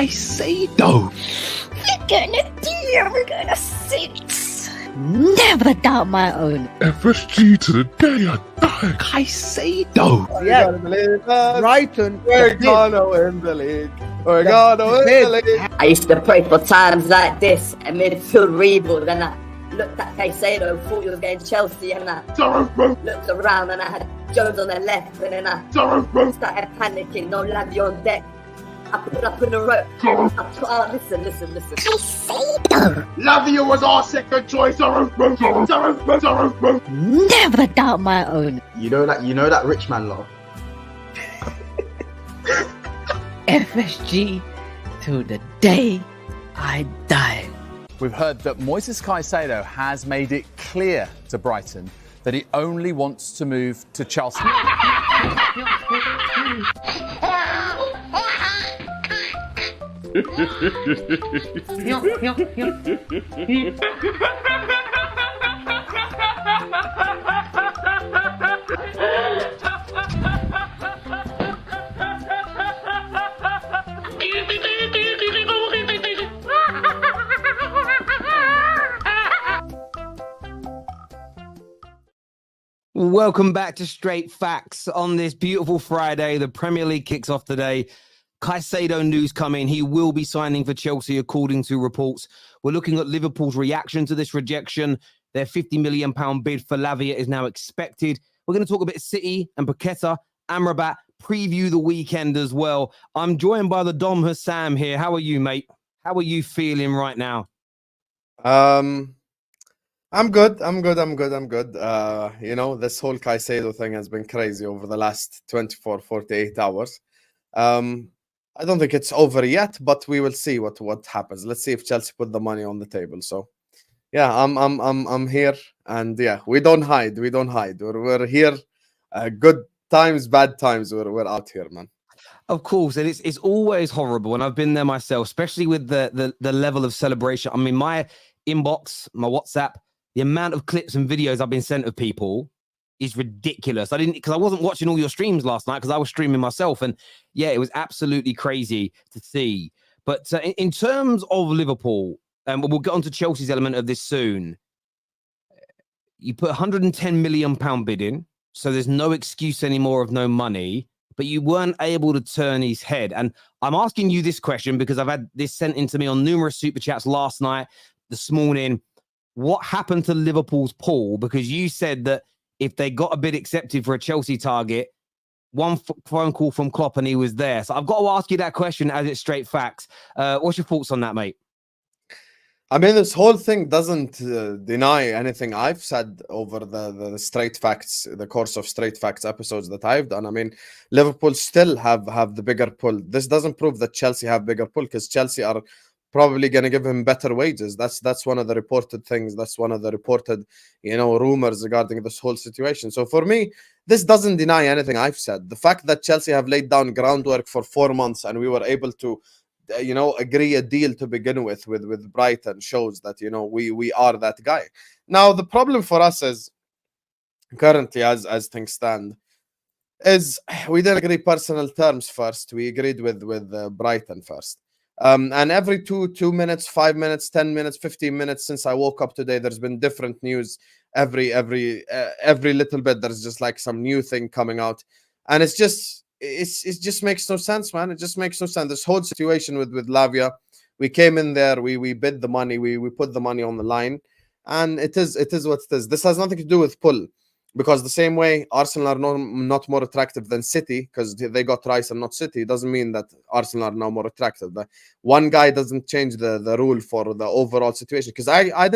Caicedo. We're gonna 6. Never doubt my own. FSG to the day I die. Caicedo. Yeah, Brighton. we're gonna win the league. We're gonna win the league. I used to pray for times like this, a midfield rebuild, and I looked at Caicedo, thought he was getting Chelsea, and I looked around and I had Jones on the left, and then I started panicking, no Lavia on deck. I put up in the rope. Listen. Caicedo. Lavia was our second choice. Never doubt my own. You know that rich man law. FSG till the day I die. We've heard that Moises Caicedo has made it clear to Brighton that he only wants to move to Chelsea. Welcome back to Straight Facts on this beautiful Friday. The Premier League kicks off today. Caicedo news coming. He will be signing for Chelsea, according to reports. We're looking at Liverpool's reaction to this rejection. Their £50 million bid for Lavia is now expected. We're going to talk a bit of City and Paqueta, Amrabat, preview the weekend as well. I'm joined by the Dom Husam here. How are you, mate? How are you feeling right now? I'm good. You know, this whole Caicedo thing has been crazy over the last 24, 48 hours. I don't think it's over yet, but we will see what happens. Let's see if Chelsea put the money on the table. So, yeah, I'm here, and yeah, we don't hide. We're here. Good times, bad times. We're out here, man. Of course, and it's always horrible, and I've been there myself, especially with the level of celebration. I mean, my inbox, my WhatsApp, the amount of clips and videos I've been sent of people is ridiculous. Because I wasn't watching all your streams last night because I was streaming myself, and yeah, it was absolutely crazy to see. But in terms of Liverpool, and we'll get on to Chelsea's element of this soon. You put £110 million bid in, so there's no excuse anymore of no money, but you weren't able to turn his head. And I'm asking you this question because I've had this sent in to me on numerous super chats last night, this morning. What happened to Liverpool's pool? Because you said that if they got a bid accepted for a Chelsea target, one phone call from Klopp and he was there. So I've got to ask you that question as it's straight facts. What's your thoughts on that, mate? I mean, this whole thing doesn't deny anything I've said over the straight facts, the course of straight facts episodes that I've done. I mean, Liverpool still have the bigger pull. This doesn't prove that Chelsea have bigger pull, because Chelsea are probably going to give him better wages. That's one of the reported things. That's one of the reported, rumors regarding this whole situation. So for me, this doesn't deny anything I've said. The fact that Chelsea have laid down groundwork for 4 months and we were able to, agree a deal to begin with Brighton shows that, we are that guy. Now, the problem for us is currently, as things stand, is we didn't agree personal terms first. We agreed with Brighton first. And every 2 minutes, 5 minutes, 10 minutes, 15 minutes since I woke up today, there's been different news. Every little bit, there's just like some new thing coming out, and it just makes no sense, man. It just makes no sense. This whole situation with Lavia, we came in there, we bid the money, we put the money on the line, and it is what it is. This has nothing to do with pull. Because the same way Arsenal are not more attractive than City, because they got Rice and not City, doesn't mean that Arsenal are now more attractive. The one guy doesn't change the rule for the overall situation. Because I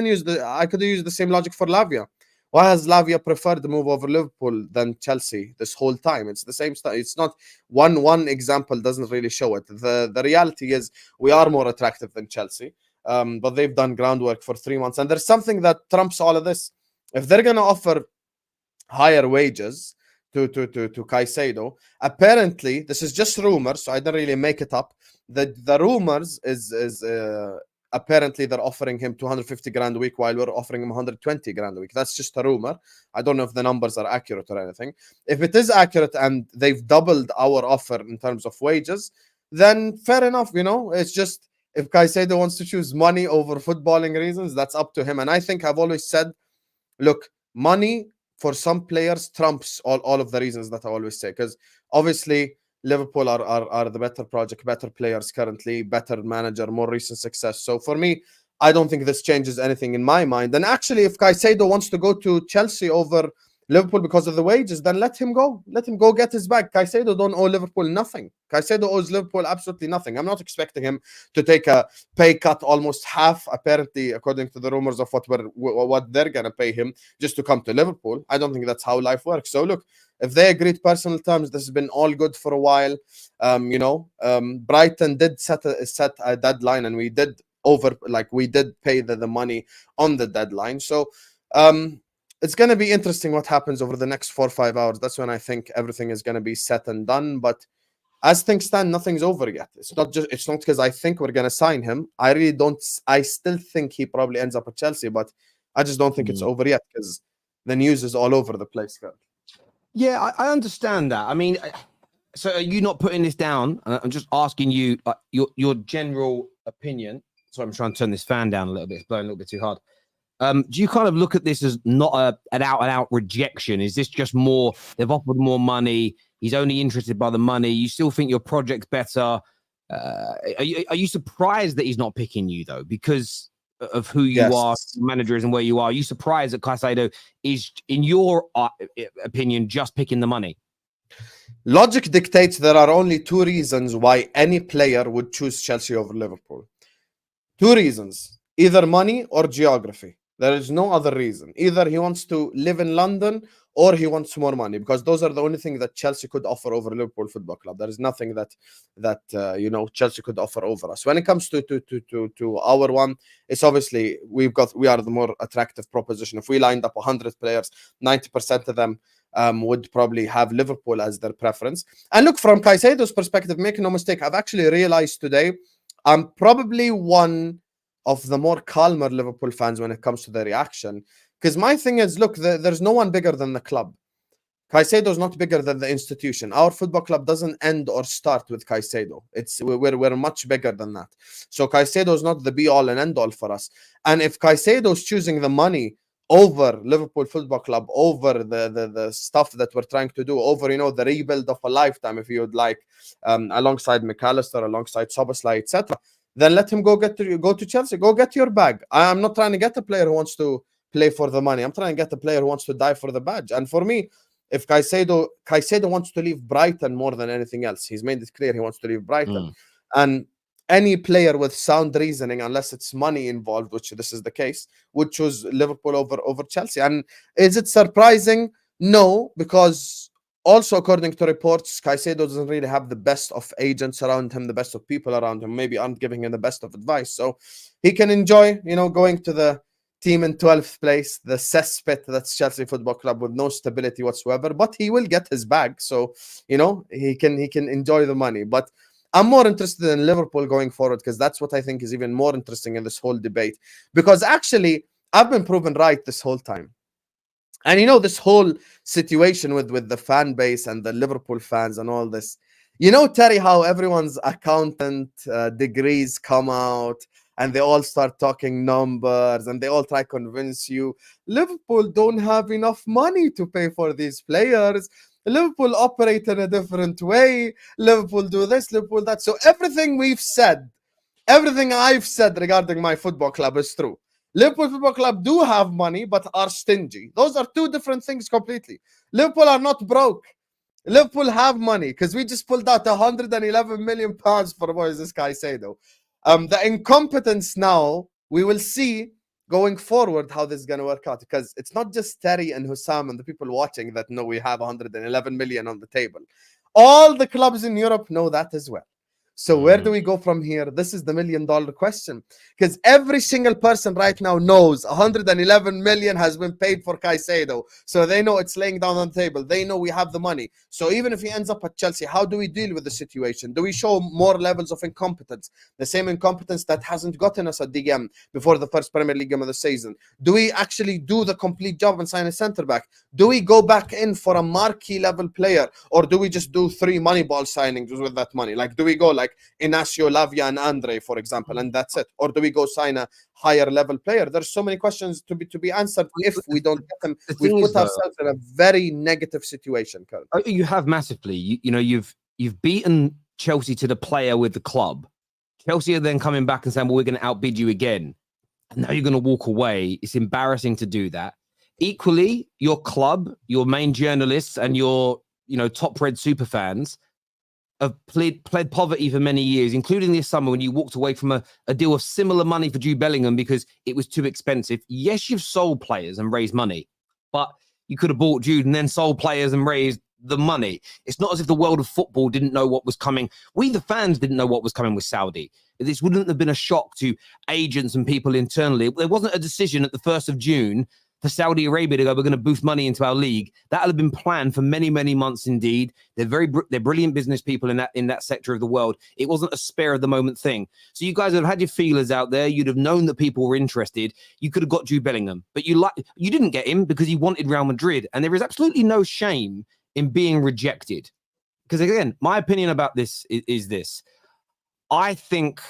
could use the same logic for Lavia. Why has Lavia preferred to move over Liverpool than Chelsea this whole time? It's the same stuff. It's not one example doesn't really show it. The reality is we are more attractive than Chelsea, but they've done groundwork for 3 months. And there's something that trumps all of this. If they're going to offer higher wages to Caicedo, apparently this is just rumors, so I don't really make it up. The rumors is apparently they're offering him 250 grand a week while we're offering him 120 grand a week. That's just a rumor. I don't know if the numbers are accurate or anything. If it is accurate and they've doubled our offer in terms of wages, then fair enough. It's just if Caicedo wants to choose money over footballing reasons, that's up to him. And I think I've always said, look, money for some players trumps all of the reasons that I always say, because obviously Liverpool are the better project, better players currently, better manager, more recent success. So for me, I don't think this changes anything in my mind. And actually, if Caicedo wants to go to Chelsea over Liverpool because of the wages, then let him go. Let him go get his bag. Caicedo don't owe Liverpool nothing. Caicedo owes Liverpool absolutely nothing. I'm not expecting him to take a pay cut, almost half, apparently, according to the rumors of what they're going to pay him just to come to Liverpool. I don't think that's how life works. So look, if they agreed personal terms, this has been all good for a while. Brighton did set a deadline, and we did pay the money on the deadline. So it's going to be interesting what happens over the next 4 or 5 hours. That's when I think everything is going to be set and done. But as things stand, nothing's over yet. It's not because I think we're going to sign him. I really don't. I still think he probably ends up at Chelsea, but I just don't think it's over yet because the news is all over the place. Yeah, I understand that. I mean, so are you not putting this down? I'm just asking you your general opinion. Sorry, I'm trying to turn this fan down a little bit. It's blowing a little bit too hard. Do you kind of look at this as not an out-and-out rejection? Is this just more, they've offered more money, he's only interested by the money, you still think your project's better? Are you surprised that he's not picking you, though, because of who you are, managers, and where you are? Are you surprised that Caicedo is, in your opinion, just picking the money? Logic dictates there are only 2 reasons why any player would choose Chelsea over Liverpool. 2 reasons, either money or geography. There is no other reason. Either he wants to live in London or he wants more money, because those are the only things that Chelsea could offer over Liverpool Football Club. There is nothing that Chelsea could offer over us. When it comes to our one, it's obviously we are the more attractive proposition. If we lined up 100 players, 90% of them would probably have Liverpool as their preference. And look, from Caicedo's perspective, make no mistake, I've actually realized today I'm probably one of the more calmer Liverpool fans when it comes to the reaction. Because my thing is, look, there's no one bigger than the club. Caicedo is not bigger than the institution. Our football club doesn't end or start with Caicedo. We're much bigger than that. So Caicedo is not the be-all and end-all for us. And if Caicedo is choosing the money over Liverpool Football Club, over the stuff that we're trying to do, over the rebuild of a lifetime, if you would like, alongside McAllister, alongside Szoboszlai, etc., then let him go to Chelsea. Go get your bag. I'm not trying to get a player who wants to play for the money. I'm trying to get a player who wants to die for the badge. And for me, if Caicedo wants to leave Brighton more than anything else, he's made it clear he wants to leave Brighton. And any player with sound reasoning, unless it's money involved, which this is the case, would choose Liverpool over Chelsea. And is it surprising? No, because also, according to reports, Caicedo doesn't really have the best of agents around him, the best of people around him, maybe aren't giving him the best of advice. So he can enjoy, going to the team in 12th place, the cesspit that's Chelsea Football Club, with no stability whatsoever, but he will get his bag. So, he can enjoy the money. But I'm more interested in Liverpool going forward, because that's what I think is even more interesting in this whole debate. Because actually, I've been proven right this whole time. And this whole situation with the fan base and the Liverpool fans and all this, Terry, how everyone's accountant degrees come out and they all start talking numbers and they all try to convince you Liverpool don't have enough money to pay for these players. Liverpool operate in a different way. Liverpool do this, Liverpool that. So everything I've said regarding my football club is true. Liverpool Football Club do have money, but are stingy.Ose are 2 different things completely. Liverpool are not broke. Liverpool have money, because we just pulled out £111 million for Moises Caicedo. The incompetence now, we will see going forward how this is going to work out, because it's not just Terry and Husam and the people watching that know we have 111 million on the table. All the clubs in Europe know that as well. So where do we go from here? This is the $1 million question, because every single person right now knows 111 million has been paid for Caicedo. So they know it's laying down on the table. They know we have the money. So even if he ends up at Chelsea, how do we deal with the situation? Do we show more levels of incompetence? The same incompetence that hasn't gotten us a DM before the first Premier League game of the season. Do we actually do the complete job and sign a centre-back? Do we go back in for a marquee level player? Or do we just do 3 Moneyball signings with that money? Like, do we go like like Inacio, Lavia, and Andre, for example, and that's it? Or do we go sign a higher level player? There's so many questions to be answered if we don't get them. We put ourselves in a very negative situation currently. You have massively. You know, you've beaten Chelsea to the player with the club. Chelsea are then coming back and saying, well, we're going to outbid you again. And now you're going to walk away. It's embarrassing to do that. Equally, your club, your main journalists and your, you know, top red super fans have pled poverty for many years, including this summer when you walked away from a deal of similar money for Jude Bellingham because it was too expensive. Yes, you've sold players and raised money, but you could have bought Jude and then sold players and raised the money. It's not as if the world of football didn't know what was coming. We, the fans, didn't know what was coming with Saudi. This wouldn't have been a shock to agents and people internally. There wasn't a decision at the 1st of June for Saudi Arabia to go, we're going to boost money into our league. That would have been planned for many, many months indeed. They're brilliant business people in that sector of the world. It wasn't a spare of the moment thing. So you guys would have had your feelers out there. You'd have known that people were interested. You could have got Jude Bellingham, but you didn't get him because he wanted Real Madrid. And there is absolutely no shame in being rejected. Because again, my opinion about this is this. I think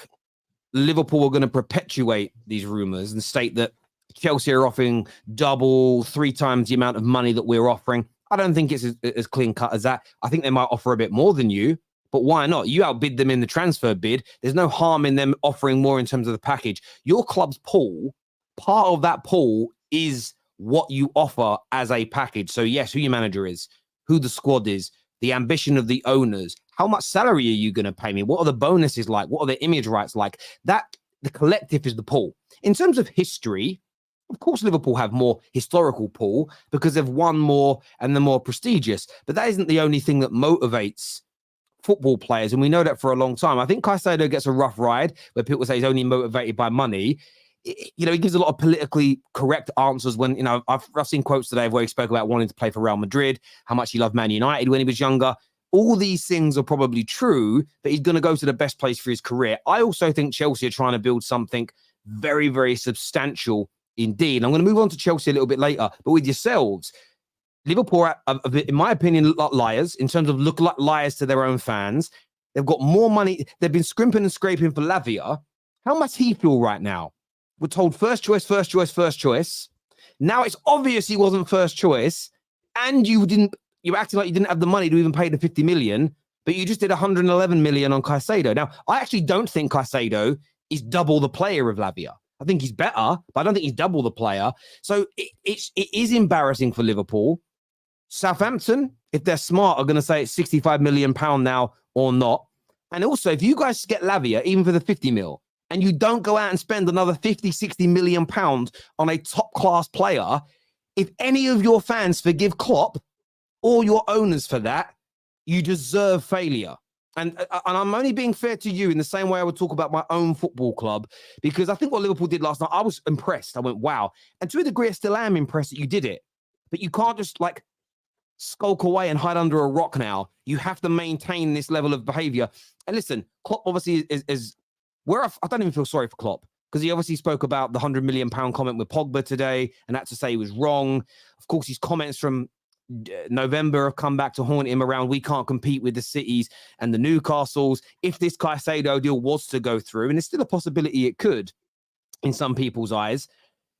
Liverpool are going to perpetuate these rumors and state that Chelsea are offering double, 3 times the amount of money that we're offering. I don't think it's as clean cut as that. I think they might offer a bit more than you, but why not? You outbid them in the transfer bid. There's no harm in them offering more in terms of the package. Your club's pool, part of that pool is what you offer as a package. So yes, who your manager is, who the squad is, the ambition of the owners, how much salary are you going to pay me? What are the bonuses like? What are the image rights like? That the collective is the pool. In terms of history, of course, Liverpool have more historical pool because they've won more and they're more prestigious. But that isn't the only thing that motivates football players. And we know that for a long time. I think Caicedo gets a rough ride where people say he's only motivated by money. You know, he gives a lot of politically correct answers when, you know, I've seen quotes today where he spoke about wanting to play for Real Madrid, how much he loved Man United when he was younger. All these things are probably true, but he's going to go to the best place for his career. I also think Chelsea are trying to build something very, very substantial indeed. I'm going to move on to Chelsea a little bit later, but with yourselves, Liverpool are, in my opinion, look like liars in terms of look like liars to their own fans. They've got more money. They've been scrimping and scraping for Lavia. How much he feel right now? We're told first choice, first choice, first choice. Now it's obvious he wasn't first choice, and you're acting like you didn't have the money to even pay the 50 million, but you just did 111 million on Caicedo. Now, I actually don't think Caicedo is double the player of Lavia. I think he's better, but I don't think he's double the player. So it is embarrassing for Liverpool. Southampton, if they're smart, are going to say it's £65 million now or not. And also, if you guys get Lavia, even for the 50 mil, and you don't go out and spend another 50, 60 million pounds on a top-class player, if any of your fans forgive Klopp or your owners for that, you deserve failure. And I'm only being fair to you in the same way I would talk about my own football club, because I think what Liverpool did last night, I was impressed. I went, wow. And to a degree, I still am impressed that you did it. But you can't just like skulk away and hide under a rock now. You have to maintain this level of behavior. And listen, Klopp obviously is where I don't even feel sorry for Klopp, because he obviously spoke about the £100 million comment with Pogba today, and had to say he was wrong. Of course, his comments from November have come back to haunt him around we can't compete with the Cities and the Newcastles. If this Caicedo deal was to go through, and there's still a possibility it could in some people's eyes,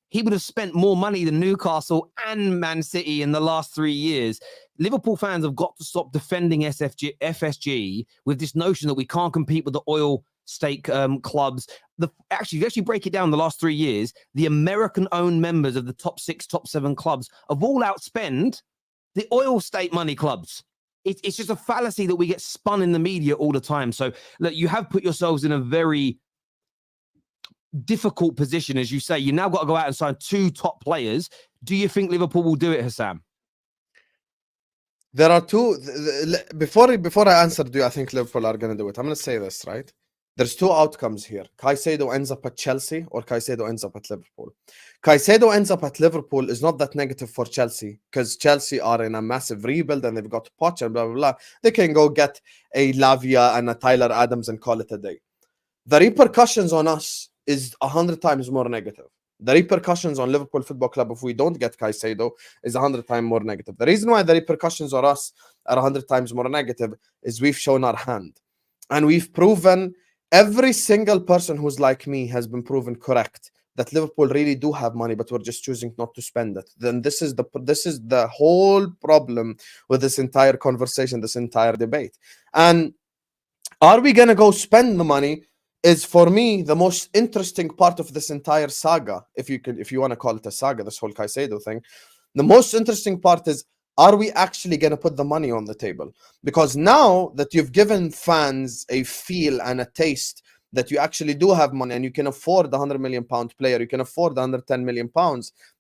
he would have spent more money than Newcastle and Man City in the last 3 years. Liverpool fans have got to stop defending FSG with this notion that we can't compete with the oil stake clubs. If you actually break it down the last 3 years, the American-owned members of the top 6, top 7 clubs have all outspent the oil state money clubs. It's just a fallacy that we get spun in the media all the time. So look, you have put yourselves in a very difficult position, as you say. You now got to go out and sign 2 top players. Do you think Liverpool will do it, Husam? There are 2. Before I answer, do I think Liverpool are going to do it? I'm going to say this, right? There's 2 outcomes here. Caicedo ends up at Chelsea or Caicedo ends up at Liverpool. Caicedo ends up at Liverpool is not that negative for Chelsea, because Chelsea are in a massive rebuild and they've got Poch and blah, blah, blah. They can go get a Lavia and a Tyler Adams and call it a day. The repercussions on us is 100 times more negative. The repercussions on Liverpool Football Club if we don't get Caicedo is 100 times more negative. The reason why the repercussions on us are 100 times more negative is we've shown our hand. And we've proven, every single person who's like me has been proven correct, that Liverpool really do have money, but we're just choosing not to spend it. Then this is the whole problem with this entire conversation, this entire debate. And are we gonna go spend the money? Is, for me, the most interesting part of this entire saga, if you want to call it a saga, this whole Caicedo thing. The most interesting part is, are we actually going to put the money on the table? Because now that you've given fans a feel and a taste that you actually do have money and you can afford the £100 million player, you can afford the £110 million,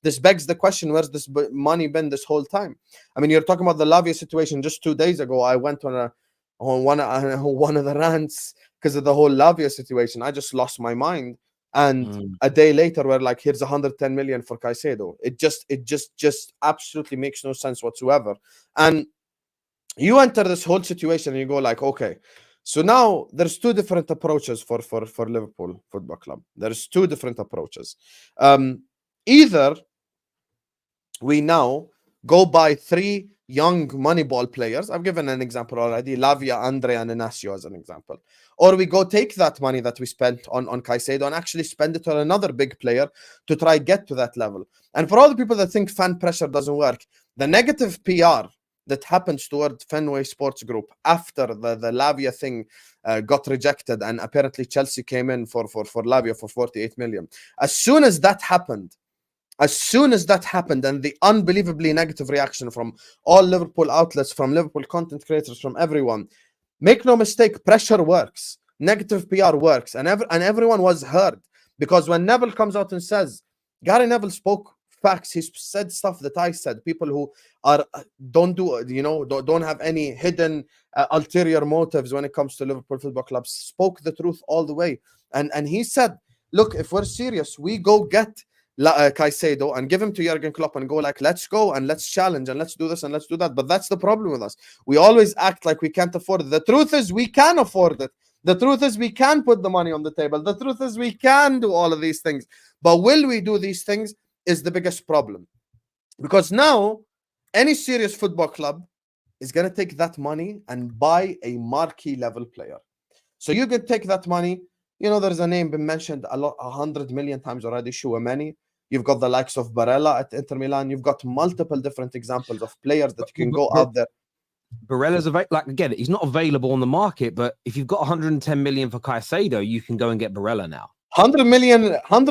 this begs the question, where's this money been this whole time? I mean, you're talking about the Lavia situation. Just 2 days ago, I went on one of the rants because of the whole Lavia situation. I just lost my mind. And a day later, we're like, here's 110 million for Caicedo. It just absolutely makes no sense whatsoever. And you enter this whole situation and you go like, okay, so now there's two different approaches for Liverpool Football Club. There's two different approaches. Either we now go buy 3 young Moneyball players. I've given an example already, Lavia, Andre, and Inacio as an example. Or we go take that money that we spent on Caicedo and actually spend it on another big player to try get to that level. And for all the people that think fan pressure doesn't work, the negative PR that happens toward Fenway Sports Group after the Lavia thing got rejected, and apparently Chelsea came in for Lavia for 48 million. As soon as that happened, and the unbelievably negative reaction from all Liverpool outlets, from Liverpool content creators, from everyone, make no mistake, pressure works, negative PR works, and everyone was heard. Because when Neville comes out and says, Gary Neville spoke facts, he said stuff that I said, people who don't have any hidden ulterior motives when it comes to Liverpool Football Club, spoke the truth all the way. And he said, look, if we're serious, we go get Caicedo and give him to Jurgen Klopp and go like, let's go and let's challenge and let's do this and let's do that. But that's the problem with us. We always act like we can't afford it. The truth is we can afford it. The truth is we can put the money on the table. The truth is we can do all of these things. But will we do these things is the biggest problem. Because now any serious football club is going to take that money and buy a marquee level player. So you can take that money. You know, there's a name been mentioned 100 million times already, Chouameni. You've got the likes of Barella at Inter Milan. You've got multiple different examples of players that you can go out there. Barella's like, again, he's not available on the market, but if you've got 110 million for Caicedo, you can go and get Barella now. 100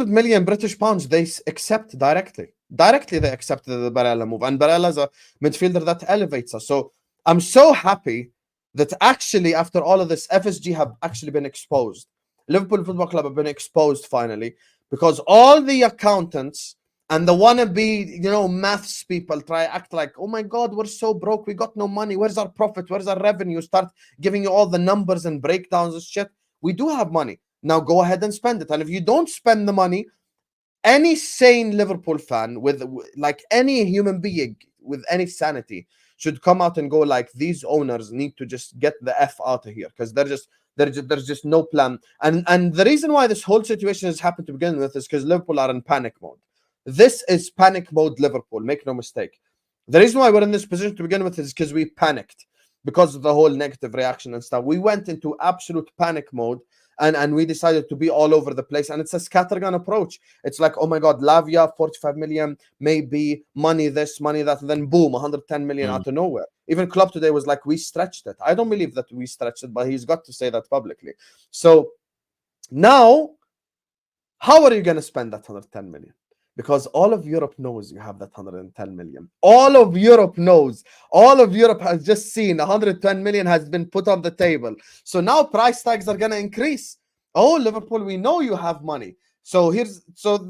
million British pounds they accept directly. Directly they accept the Barella move. And Barella's a midfielder that elevates us. So I'm so happy that actually after all of this, FSG have actually been exposed. Liverpool Football Club have been exposed finally, because all the accountants and the wannabe, maths people act like, oh my God, we're so broke, we got no money, where's our profit, where's our revenue, start giving you all the numbers and breakdowns and shit. We do have money. Now go ahead and spend it. And if you don't spend the money, any sane Liverpool fan with like any human being with any sanity should come out and go like, these owners need to just get the F out of here, because there's just no plan. And the reason why this whole situation has happened to begin with is because Liverpool are in panic mode. This is panic mode Liverpool, make no mistake. The reason why we're in this position to begin with is because we panicked because of the whole negative reaction and stuff. We went into absolute panic mode and we decided to be all over the place. And it's a scattergun approach. It's like, oh my God, Lavia, 45 million, maybe money this, money that, and then boom, 110 million out of nowhere. Even Klopp today was like, we stretched it. I don't believe that we stretched it, but he's got to say that publicly. So now, how are you going to spend that 110 million? Because all of Europe knows you have that 110 million. All of Europe knows. All of Europe has just seen 110 million has been put on the table. So now price tags are going to increase. Oh, Liverpool, we know you have money. So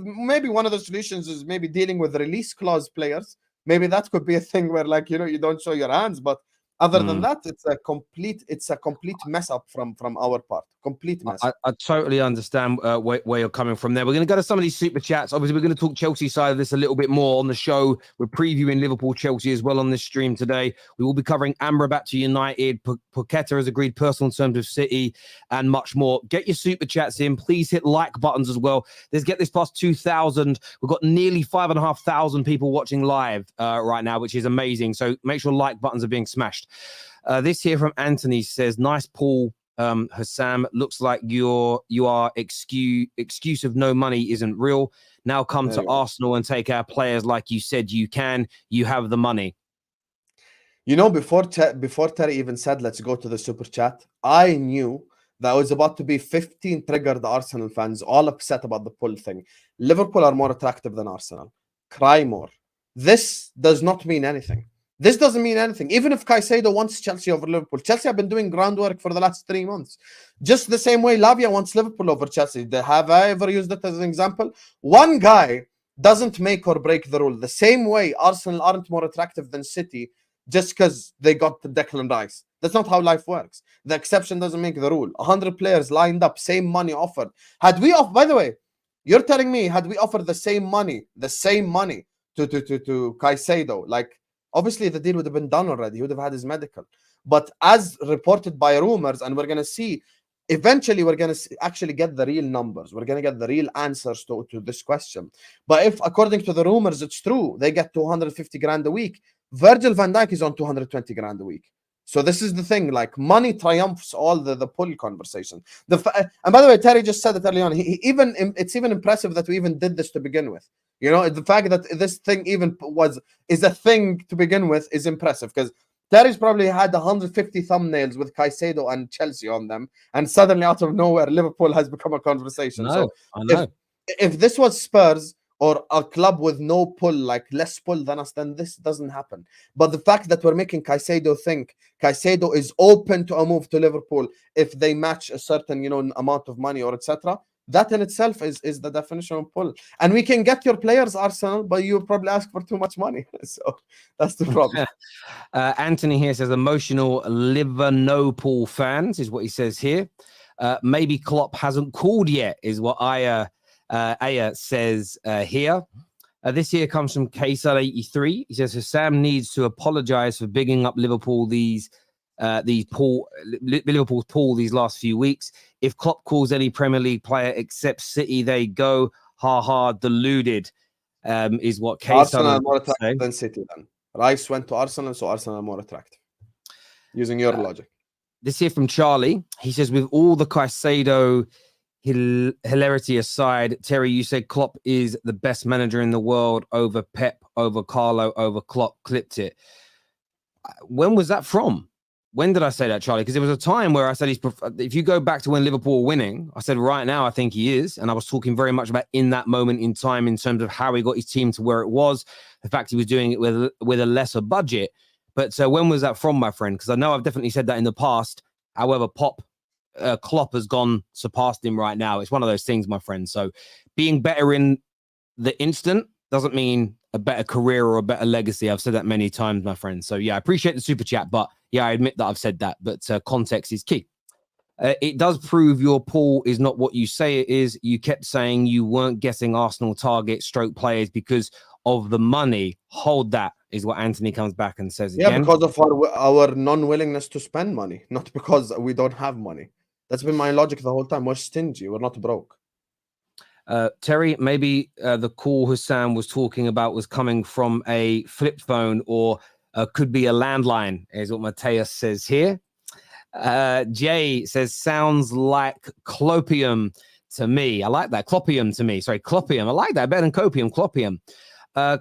maybe one of the solutions is maybe dealing with release clause players. Maybe that could be a thing where, like, you don't show your hands, but other than that, it's a complete mess up from our part. Complete mess. I totally understand where you're coming from there. We're going to go to some of these super chats. Obviously, we're going to talk Chelsea side of this a little bit more on the show. We're previewing Liverpool Chelsea as well on this stream today. We will be covering Amrabat to United. Paqueta has agreed personal terms with City and much more. Get your super chats in. Please hit like buttons as well. Let's get this past 2,000. We've got nearly 5,500 people watching live right now, which is amazing. So make sure like buttons are being smashed. This here from Anthony says, nice pull Husam, looks like you are excuse of no money isn't real. Now come to Arsenal and take our players like you said you can. You have the money. You know, before Terry even said, let's go to the super chat, I knew that was about to be 15 triggered Arsenal fans all upset about the pull thing. Liverpool are more attractive than Arsenal. Cry more. This does not mean anything. This doesn't mean anything. Even if Caicedo wants Chelsea over Liverpool, Chelsea have been doing groundwork for the last 3 months. Just the same way Lavia wants Liverpool over Chelsea. Have I ever used it as an example? One guy doesn't make or break the rule. The same way Arsenal aren't more attractive than City just because they got the Declan Rice. That's not how life works. The exception doesn't make the rule. 100 players lined up, same money offered. Had we by the way, you're telling me, had we offered the same money to Caicedo, like, obviously the deal would have been done already. He would have had his medical. But as reported by rumors, and we're going to see, eventually we're going to actually get the real numbers. We're going to get the real answers to this question. But if, according to the rumors, it's true, they get 250 grand a week, Virgil van Dijk is on 220 grand a week. So this is the thing, like, money triumphs all the pull conversation. And by the way, Terry just said it early on. It's even impressive that we even did this to begin with. You know, the fact that this thing even is a thing to begin with is impressive, because Terry's probably had 150 thumbnails with Caicedo and Chelsea on them, and suddenly out of nowhere, Liverpool has become a conversation. No, I know. If this was Spurs or a club with no pull, like less pull than us, then this doesn't happen. But the fact that we're making Caicedo think Caicedo is open to a move to Liverpool if they match a certain, you know, amount of money or etc., that in itself is the definition of pull. And we can get your players, Arsenal, but you probably ask for too much money. So that's the problem. Anthony here says emotional Liverpool fans is what he says here. Maybe Klopp hasn't called yet is what Aya says here. This here comes from KSL83. He says Husam needs to apologize for bigging up Liverpool Liverpool's pool these last few weeks. If Klopp calls any Premier League player except City, they go deluded. Is what Arsenal are more attractive than City. Then Rice went to Arsenal, so Arsenal are more attractive. Using your logic. This here from Charlie. He says, with all the Caicedo hilarity aside, Terry, you said Klopp is the best manager in the world over Pep, over Carlo, over Klopp. Clipped it. When was that from? When did I say that, Charlie? Because there was a time where I said if you go back to when Liverpool were winning, I said right now I think he is. And I was talking very much about in that moment in time in terms of how he got his team to where it was, the fact he was doing it with a lesser budget. But when was that from, my friend? Because I know I've definitely said that in the past. However, Klopp has surpassed him right now. It's one of those things, my friend. So being better in the instant doesn't mean a better career or a better legacy. I've said that many times, my friend. So yeah, I appreciate the super chat, but yeah, I admit that I've said that, but context is key. It does prove your pool is not what you say it is. You kept saying you weren't getting Arsenal target stroke players because of the money. Hold that is what Anthony comes back and says again. Yeah, because of our non-willingness to spend money, not because we don't have money. That's been my logic the whole time. We're stingy. We're not broke. Terry, maybe the call Husam was talking about was coming from a flip phone or could be a landline, is what Mateus says here. Jay says, sounds like clopium to me. I like that. Clopium to me. Sorry, clopium. I like that. Better than copium. Clopium.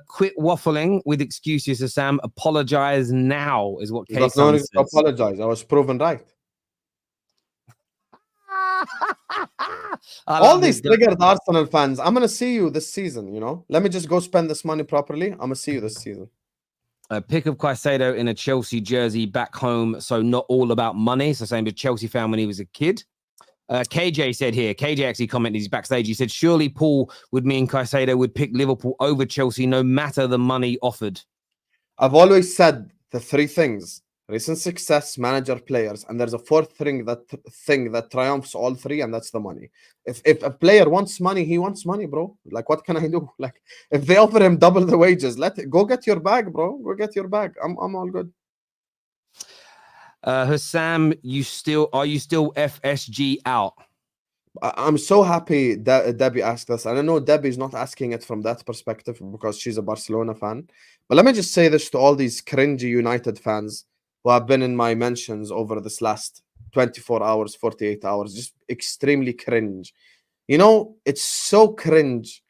Quit waffling with excuses, Husam. Apologize now is what Kane says. Apologize. I was proven right. All these triggered Arsenal fans, I'm going to see you this season, you know? Let me just go spend this money properly. I'm going to see you this season. A pick of Caicedo in a Chelsea jersey back home, so not all about money. So same as Chelsea fan when he was a kid. KJ said here, KJ actually commented, he's backstage, he said, surely Paul would mean Caicedo would pick Liverpool over Chelsea no matter the money offered. I've always said the three things: recent success, manager, players, and there's a fourth thing that triumphs all three, and that's the money. If a player wants money, he wants money, bro. Like, what can I do? Like, if they offer him double the wages, go get your bag, bro. Go get your bag. I'm all good. Husam, are you still FSG out? I'm so happy that Debbie asked us. And I know Debbie's not asking it from that perspective because she's a Barcelona fan. But let me just say this to all these cringy United fans who have been in my mentions over this last 24 hours, 48 hours. Just extremely cringe. You know, it's so cringe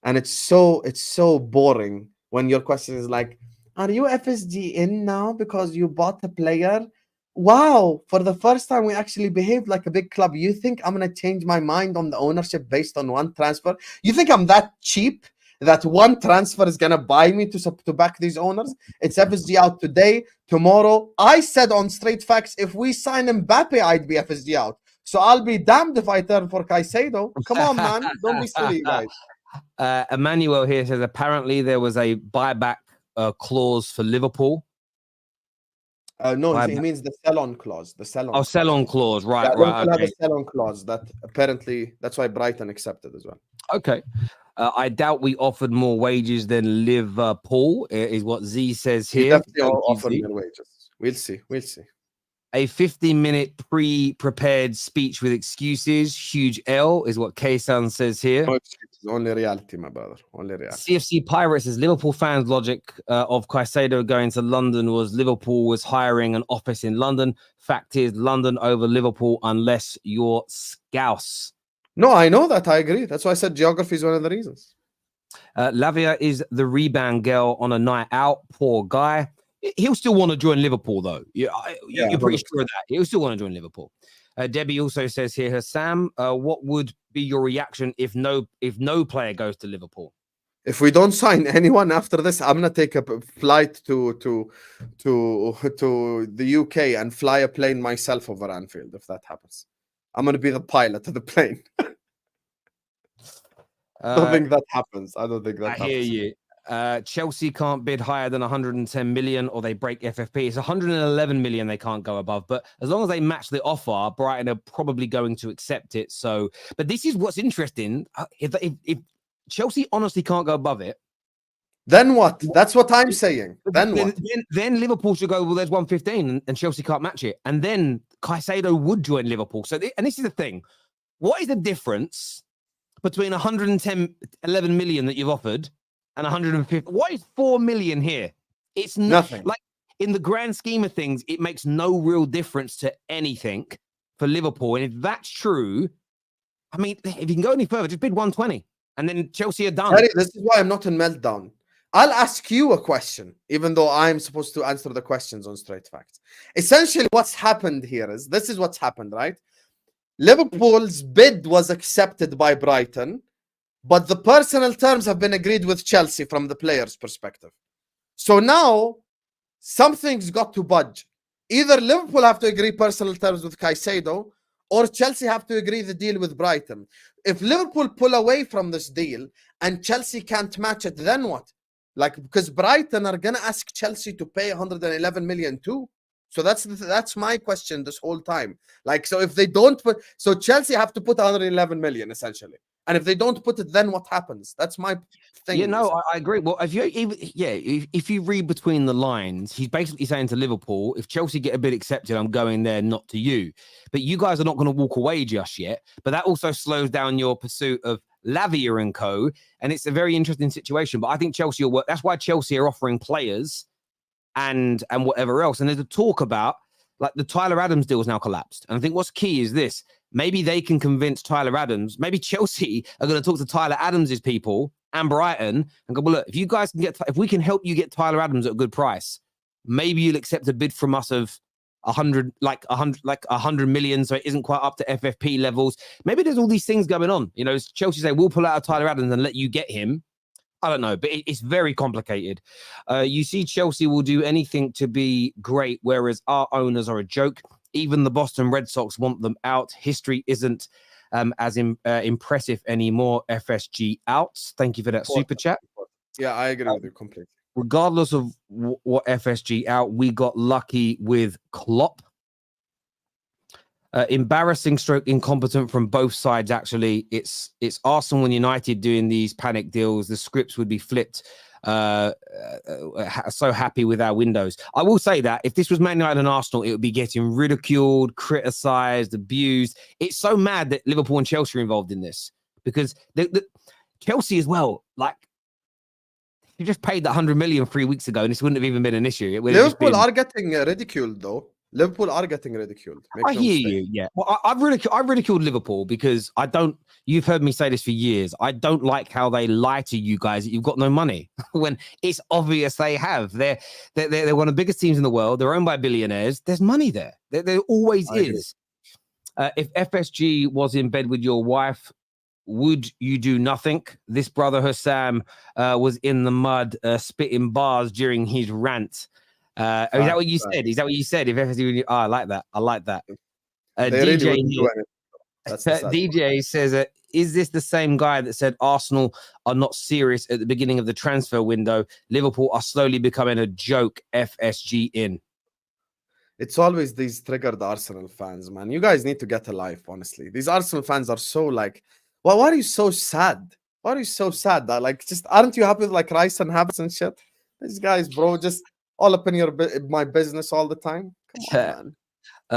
and it's so boring when your question is like, are you FSG in now because you bought a player? Wow, for the first time we actually behaved like a big club. You think I'm gonna change my mind on the ownership based on one transfer? You think I'm that cheap that one transfer is gonna buy me to back these owners? It's FSG out today, tomorrow. I said on Straight Facts, if we sign Mbappe, I'd be FSG out. So I'll be damned if I turn for Caicedo. Come on, man, don't be silly, guys. Emmanuel here says apparently there was a buyback clause for Liverpool. No, he means the sell-on clause. The sell-on. Oh, sell-on clause, right? Yeah, right. Have a sell-on clause that apparently that's why Brighton accepted as well. Okay. I doubt we offered more wages than Liverpool, is what Z says We here. definitely offered more wages. We'll see. We'll see. A 15-minute pre-prepared speech with excuses. Huge L is what K-San says here. No excuses, only reality, my brother. Only reality. CFC Pirates says Liverpool fans' logic of Caicedo going to London was Liverpool was hiring an office in London. Fact is, London over Liverpool unless you're Scouse. No, I know that. I agree. That's why I said geography is one of the reasons. Lavia is the rebound girl on a night out. Poor guy. He'll still want to join Liverpool, though. You're pretty sure of that. He'll still want to join Liverpool. Debbie also says here, Husam, what would be your reaction if no player goes to Liverpool? If we don't sign anyone after this, I'm gonna take a flight to the UK and fly a plane myself over Anfield. If that happens, I'm gonna be the pilot of the plane. I don't think that happens. I don't think that happens. I hear you. Chelsea can't bid higher than 110 million or they break FFP. It's 111 million they can't go above. But as long as they match the offer, Brighton are probably going to accept it. So, but this is what's interesting. If Chelsea honestly can't go above it, then what? That's what I'm saying. Then Liverpool should go, well, there's 115 and Chelsea can't match it. And then Caicedo would join Liverpool. So, and this is the thing. What is the difference between 110, 11 million that you've offered and 150? What is 4 million here? It's nothing. Like in the grand scheme of things, it makes no real difference to anything for Liverpool. And if that's true, I mean, if you can go any further, just bid 120 and then Chelsea are done. This is why I'm not in meltdown. I'll ask you a question, even though I'm supposed to answer the questions on Straight Facts. Essentially, what's happened here is this is what's happened, right? Liverpool's bid was accepted by Brighton, but the personal terms have been agreed with Chelsea from the player's perspective. So now, something's got to budge. Either Liverpool have to agree personal terms with Caicedo, or Chelsea have to agree the deal with Brighton. If Liverpool pull away from this deal, and Chelsea can't match it, then what? Like, because Brighton are going to ask Chelsea to pay 111 million too. So that's my question this whole time. Like, so if they don't put, so Chelsea have to put 111 million essentially. And if they don't put it, then what happens? That's my thing. Yeah, no, I agree. Well, if you read between the lines, he's basically saying to Liverpool, if Chelsea get a bid accepted, I'm going there, not to you. But you guys are not going to walk away just yet. But that also slows down your pursuit of Lavia and co. And it's a very interesting situation. But I think Chelsea will work. That's why Chelsea are offering players and whatever else. And there's a talk about, like, the Tyler Adams deal is now collapsed. And I think what's key is this. Maybe they can convince Tyler Adams. Maybe Chelsea are going to talk to Tyler Adams's people and Brighton and go, well, look, if you guys can if we can help you get Tyler Adams at a good price, maybe you'll accept a bid from us of 100 million. So it isn't quite up to FFP levels. Maybe there's all these things going on. You know, Chelsea say, we'll pull out of Tyler Adams and let you get him. I don't know, but it's very complicated. You see, Chelsea will do anything to be great, whereas our owners are a joke. Even the Boston Red Sox want them out. History isn't as impressive anymore. FSG out. Thank you for that super chat. Yeah, I agree with you completely. Regardless of what FSG out, we got lucky with Klopp. Embarrassing stroke incompetent from both sides, actually. It's Arsenal and United doing these panic deals. The scripts would be flipped. So happy with our windows. I will say that if this was Man United and Arsenal, it would be getting ridiculed, criticised, abused. It's so mad that Liverpool and Chelsea are involved in this because the Chelsea as well, like, you just paid that 100 million 3 weeks ago and this wouldn't have even been an issue. Liverpool are getting ridiculed though. Liverpool are getting ridiculed. Make I no hear mistake. you. Yeah. Well, I've ridiculed Liverpool because I don't. You've heard me say this for years. I don't like how they lie to you guys that you've got no money when it's obvious they have. They're one of the biggest teams in the world. They're owned by billionaires. There's money there. There always is. If FSG was in bed with your wife, would you do nothing? This brother Husam was in the mud, spitting bars during his rant. Is that what you said? Is that what you said? If FSG, I like that. I like that. DJ, DJ says, is this the same guy that said Arsenal are not serious at the beginning of the transfer window? Liverpool are slowly becoming a joke. FSG in. It's always these triggered Arsenal fans, man. You guys need to get a life, honestly. These Arsenal fans are so like, well, why are you so sad? Why are you so sad? Like, just aren't you happy with like Rice and Habs and shit? These guys, bro, just all up in my business all the time. Come on, man.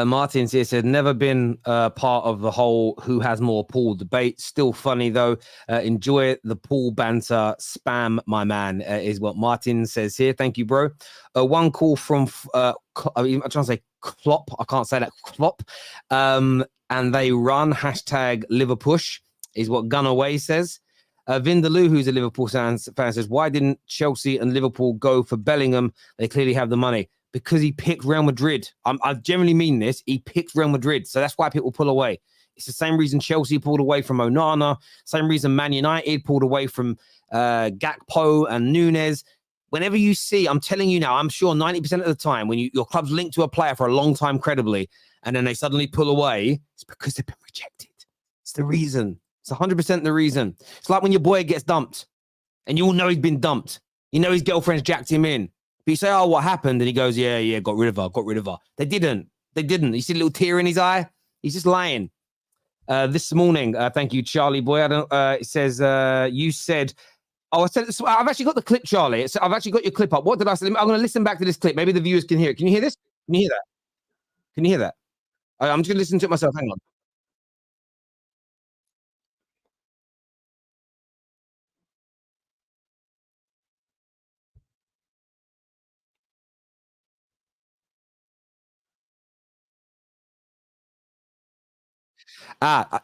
Martins here said, never been part of the whole who has more pool debate. Still funny, though. Enjoy the pool banter. Spam, my man, is what Martin says here. Thank you, bro. One call from, I'm trying to say Klopp. I can't say that. Klopp. And they run. Hashtag Liverpush is what Gunaway says. Vindaloo, who's a Liverpool fan, says, why didn't Chelsea and Liverpool go for Bellingham? They clearly have the money. Because he picked Real Madrid. I generally mean this. He picked Real Madrid. So that's why people pull away. It's the same reason Chelsea pulled away from Onana. Same reason Man United pulled away from Gakpo and Nunes. Whenever you see, I'm telling you now, I'm sure 90% of the time when your club's linked to a player for a long time credibly, and then they suddenly pull away, it's because they've been rejected. It's the reason. It's 100% the reason. It's like when your boy gets dumped and you all know he's been dumped. You know his girlfriend's jacked him in. But you say, oh, what happened? And he goes, yeah, got rid of her. They didn't. You see a little tear in his eye? He's just lying. This morning, thank you, Charlie boy. It says, you said, I've actually got the clip, Charlie. I've actually got your clip up. What did I say? I'm going to listen back to this clip. Maybe the viewers can hear it. Can you hear this? Can you hear that? I'm just going to listen to it myself. Hang on.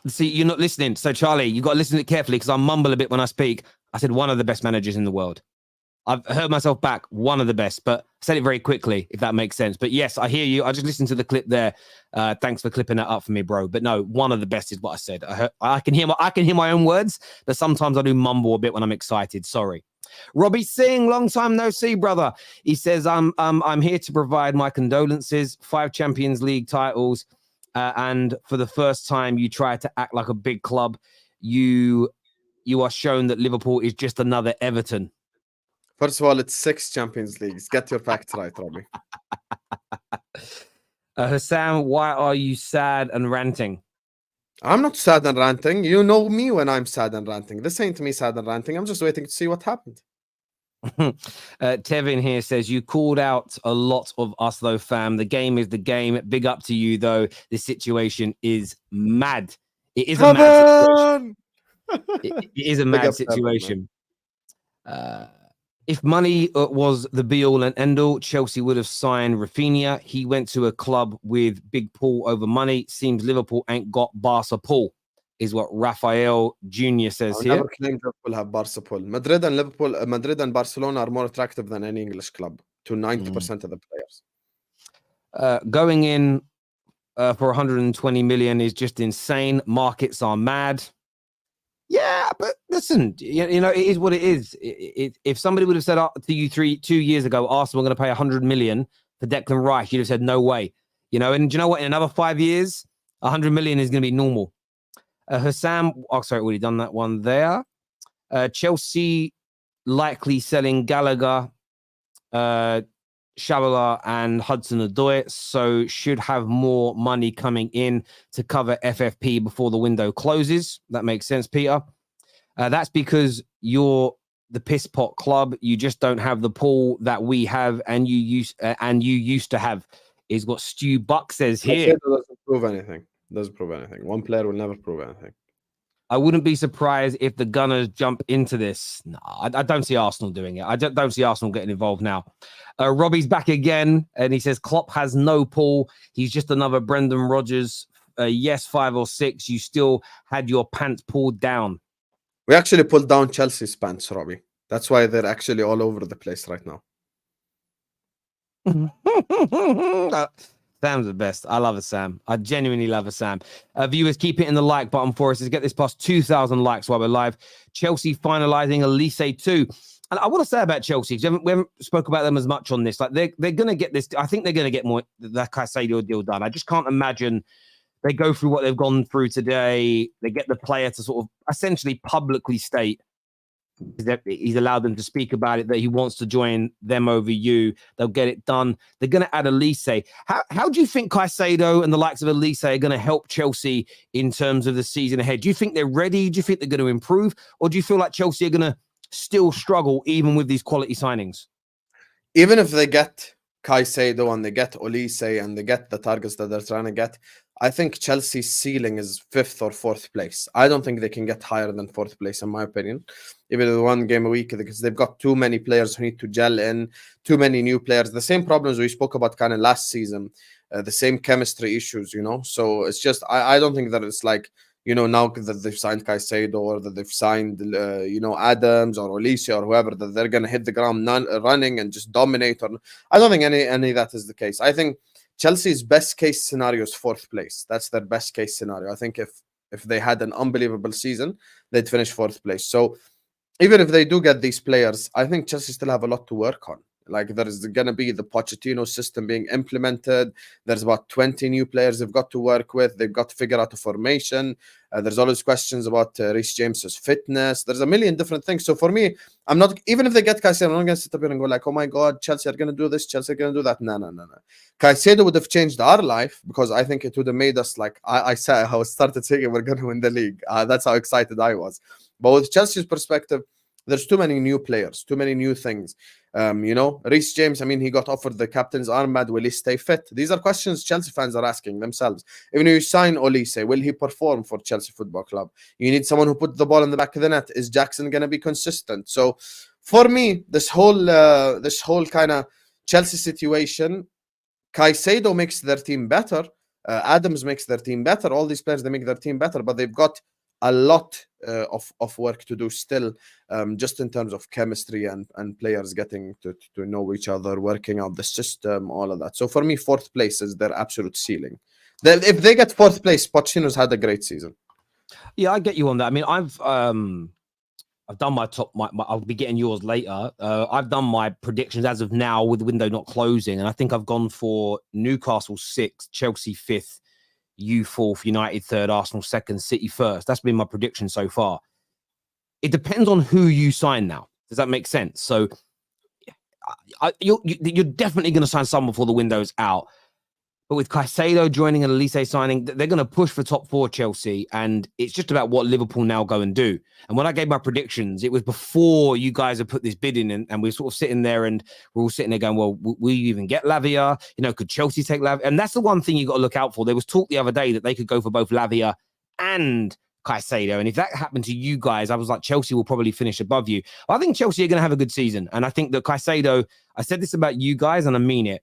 See, you're not listening. So, Charlie, you got to listen to it carefully because I mumble a bit when I speak. I said one of the best managers in the world. I've heard myself back, one of the best, but I said it very quickly, if that makes sense. But yes, I hear you. I just listened to the clip there. Thanks for clipping that up for me, bro. But no, one of the best is what I said. I can hear my own words, but sometimes I do mumble a bit when I'm excited. Sorry. Robbie Singh, long time no see, brother. He says, I'm here to provide my condolences. 5 Champions League titles. And for the first time, you try to act like a big club. You are shown that Liverpool is just another Everton. First of all, it's 6 Champions Leagues. Get your facts right, Robbie. Husam, why are you sad and ranting? I'm not sad and ranting. You know me when I'm sad and ranting. This ain't me sad and ranting. I'm just waiting to see what happened. Tevin here says, you called out a lot of us, though, fam. The game is the game. Big up to you, though. This situation is mad. It is a mad situation. It is a mad situation. If money was the be-all and end-all, Chelsea would have signed Rafinha. He went to a club with big pull over money. Seems Liverpool ain't got Barca pull, is what Raphael Jr. says here. I never claimed Liverpool have Barca pull. Madrid and Barcelona are more attractive than any English club to 90% of the players. Going in for 120 million is just insane. Markets are mad. Yeah, but listen, you know, it is what it is. If somebody would have said to you 2 years ago, Arsenal are going to pay 100 million for Declan Rice, you'd have said, no way. You know, and do you know what? In another 5 years, 100 million is going to be normal. Husam, sorry, already done that one there. Chelsea likely selling Gallagher, Shabala and Hudson-Odoi, so should have more money coming in to cover FFP before the window closes. That makes sense, Peter. That's because you're the piss pot club. You just don't have the pool that we have, and you used to have. Is what Stu Buck says here. It doesn't prove anything. Doesn't prove anything. One player will never prove anything. I wouldn't be surprised if the Gunners jump into this. No, I don't see Arsenal doing it. I don't see Arsenal getting involved now. Robbie's back again, and he says Klopp has no pull. He's just another Brendan Rodgers. Yes, 5 or 6. You still had your pants pulled down. We actually pulled down Chelsea's pants, Robbie. That's why they're actually all over the place right now. Sam's the best. I love a Sam. I genuinely love a Sam. Viewers, keep hitting the like button for us. Let's get this past 2,000 likes while we're live. Chelsea finalising Elise 2. And I want to say about Chelsea, because we haven't spoke about them as much on this. Like they're going to get this. I think they're going to get more that Caicedo deal done. I just can't imagine they go through what they've gone through today. They get the player to sort of essentially publicly state that he's allowed them to speak about it, that he wants to join them over you. They'll get it done. They're going to add Elise. How do you think Caicedo and the likes of Elise are going to help Chelsea in terms of the season ahead? Do you think they're ready? Do you think they're going to improve? Or do you feel like Chelsea are going to still struggle even with these quality signings? Even if they get Caicedo and they get Elise and they get the targets that they're trying to get, I think Chelsea's ceiling is 5th or 4th place. I don't think they can get higher than 4th place, in my opinion. Even with 1 game a week, because they've got too many players who need to gel in, too many new players. The same problems we spoke about kind of last season, the same chemistry issues, you know. So it's just, I don't think that it's like, you know, now that they've signed Caicedo or that they've signed, you know, Adams or Elise or whoever, that they're going to hit the ground running and just dominate. I don't think any of that is the case. I think Chelsea's best case scenario is 4th place. That's their best case scenario. I think if they had an unbelievable season, they'd finish 4th place. So even if they do get these players, I think Chelsea still have a lot to work on. Like there's going to be the Pochettino system being implemented. There's about 20 new players they've got to work with. They've got to figure out a formation. There's always questions about Reece James's fitness. There's a million different things. So for me, I'm not, even if they get Caicedo, I'm not going to sit up here and go like, oh my God, Chelsea are going to do this, Chelsea are going to do that. No. Caicedo would have changed our life, because I think it would have made us like, I started saying we're going to win the league. That's how excited I was. But with Chelsea's perspective, there's too many new players, too many new things. You know, Reece James, I mean, he got offered the captain's armband. Will he stay fit? These are questions Chelsea fans are asking themselves. Even if you sign Elise, will he perform for Chelsea Football Club? You need someone who put the ball in the back of the net. Is Jackson going to be consistent? So for me, this whole kind of Chelsea situation, Caicedo makes their team better. Adams makes their team better. All these players, they make their team better, but they've got a lot of work to do still, just in terms of chemistry and players getting to know each other, working out the system, all of that. So for me, 4th place is their absolute ceiling. If they get 4th place, Pochettino's had a great season. Yeah, I get you on that. I mean, I've done my top. I'll be getting yours later. I've done my predictions as of now with the window not closing, and I think I've gone for Newcastle 6th, Chelsea 5th. You 4th, United 3rd, Arsenal 2nd, City 1st. That's been my prediction so far. It depends on who you sign now. Does that make sense? So you're definitely going to sign someone before the window's out. But with Caicedo joining and Elise signing, they're going to push for top 4 Chelsea. And it's just about what Liverpool now go and do. And when I gave my predictions, it was before you guys had put this bid in, and we're sort of sitting there and we're all sitting there going, well, will you even get Lavia? You know, could Chelsea take Lavia? And that's the one thing you got to look out for. There was talk the other day that they could go for both Lavia and Caicedo. And if that happened to you guys, I was like, Chelsea will probably finish above you. I think Chelsea are going to have a good season. And I think that Caicedo, I said this about you guys and I mean it.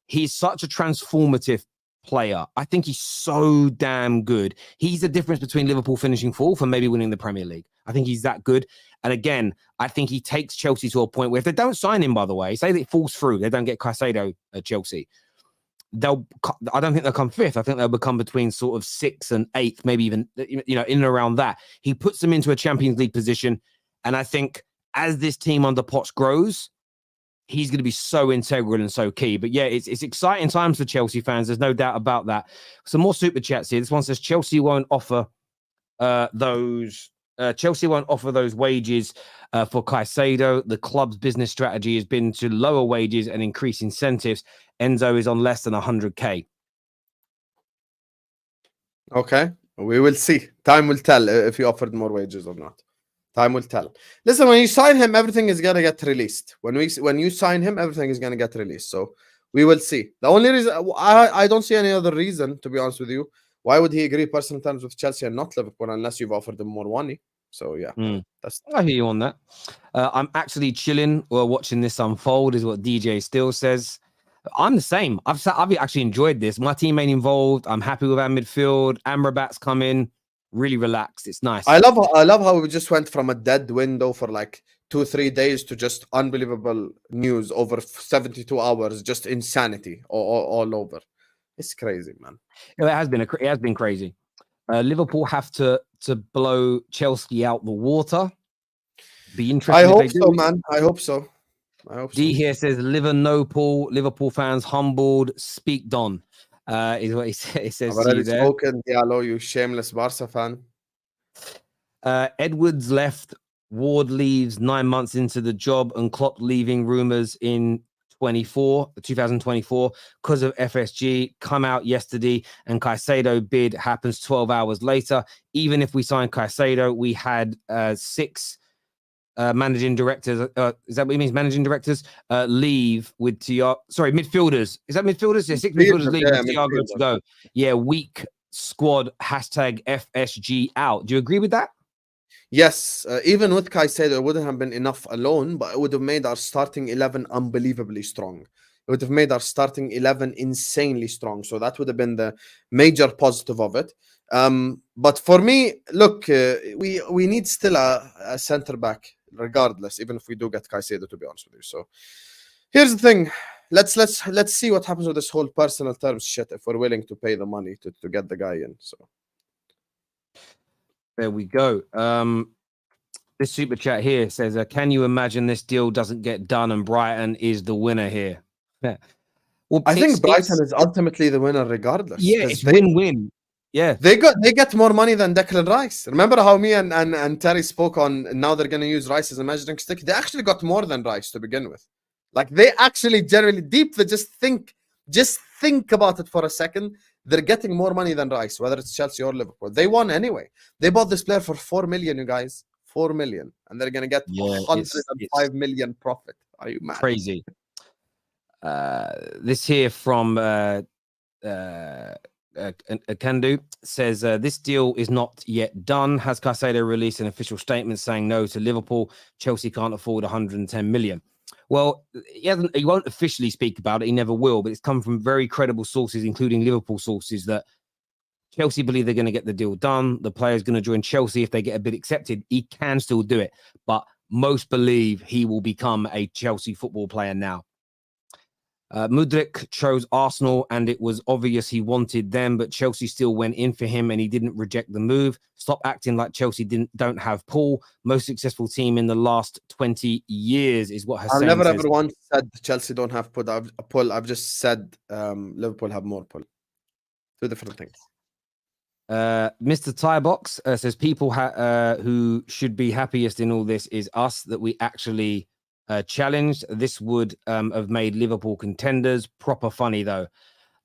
He's such a transformative player. I think he's so damn good. He's the difference between Liverpool finishing 4th and maybe winning the Premier League. I think he's that good. And again, I think he takes Chelsea to a point where if they don't sign him, by the way, say that it falls through, they don't get Caicedo at Chelsea, I don't think they'll come 5th. I think they'll become between sort of 6th and 8th, maybe even, you know, in and around that. He puts them into a Champions League position. And I think as this team under Poch grows, he's going to be so integral and so key. But yeah, it's exciting times for Chelsea fans. There's no doubt about that. Some more super chats here. This one says Chelsea won't offer those wages for Caicedo. The club's business strategy has been to lower wages and increase incentives. Enzo is on less than 100k. Okay, we will see. Time will tell if he offered more wages or not. Time will tell. Listen, when you sign him, everything is gonna get released. When you sign him, everything is gonna get released. So we will see. The only reason I don't see any other reason, to be honest with you, Why would he agree personal terms with Chelsea and not Liverpool unless you've offered him more money? So yeah, that's. I hear you on that. I'm actually chilling or watching this unfold, is what DJ Still says. I'm the same. I've actually enjoyed this. My team ain't involved. I'm happy with our midfield. Amrabat's coming. Really relaxed. It's nice. I love how we just went from a dead window for like 2-3 days to just unbelievable news over 72 hours, just insanity all over. It's crazy, man. It has been crazy. Liverpool have to blow Chelsea out the water. Be interesting. I hope so, man. I hope so. D here says Liverpool fans humbled. Speak Don. Is what he says. I've already spoken. Diallo, you shameless Barca fan. Edwards left. Ward leaves 9 months into the job, and Klopp leaving rumors in 2024 because of FSG come out yesterday, and Caicedo bid happens 12 hours later. Even if we signed Caicedo, we had 6 managing directors. Is that what he means? Managing directors leave with Thiago. Sorry, midfielders. Is that midfielders? Yeah, 6 midfielders leave with Thiago to go. Yeah, weak squad. Hashtag FSG out. Do you agree with that? Yes, even with Caicedo, it wouldn't have been enough alone, but it would have made our starting 11 unbelievably strong. It would have made our starting 11 insanely strong. So that would have been the major positive of it. But for me, look, we need still a centre back, regardless, even if we do get Caicedo, to be honest with you. So here's the thing. Let's see what happens with this whole personal terms shit if we're willing to pay the money to get the guy in. So there we go. This super chat here says, can you imagine this deal doesn't get done and Brighton is the winner here? Yeah. Well, I think Brighton is ultimately the winner regardless. Yeah, it's win-win. Yeah. They get more money than Declan Rice. Remember how me and Terry spoke on now they're going to use Rice as a measuring stick? They actually got more than Rice to begin with. Like, they actually generally deeply just think about it for a second. They're getting more money than Rice, whether it's Chelsea or Liverpool. They won anyway. They bought this player for 4 million, you guys. 4 million. And they're going to get 105 million profit. Are you mad? Crazy. This here from Kandu says, this deal is not yet done. Has Caicedo released an official statement saying no to Liverpool? Chelsea can't afford 110 million. Well, he won't officially speak about it. He never will, but it's come from very credible sources, including Liverpool sources, that Chelsea believe they're going to get the deal done. The player's going to join Chelsea. If they get a bid accepted, he can still do it. But most believe he will become a Chelsea football player now. Mudryk chose Arsenal, and it was obvious he wanted them, but Chelsea still went in for him, and he didn't reject the move. Stop acting like Chelsea don't have Paul. Most successful team in the last 20 years is what Husam I've never says. ever once said Chelsea don't have pull. I've just said Liverpool have more pull. Two different things. Mr. Tybox says people who should be happiest in all this is us, that we actually challenged. This would have made Liverpool contenders. Proper funny though.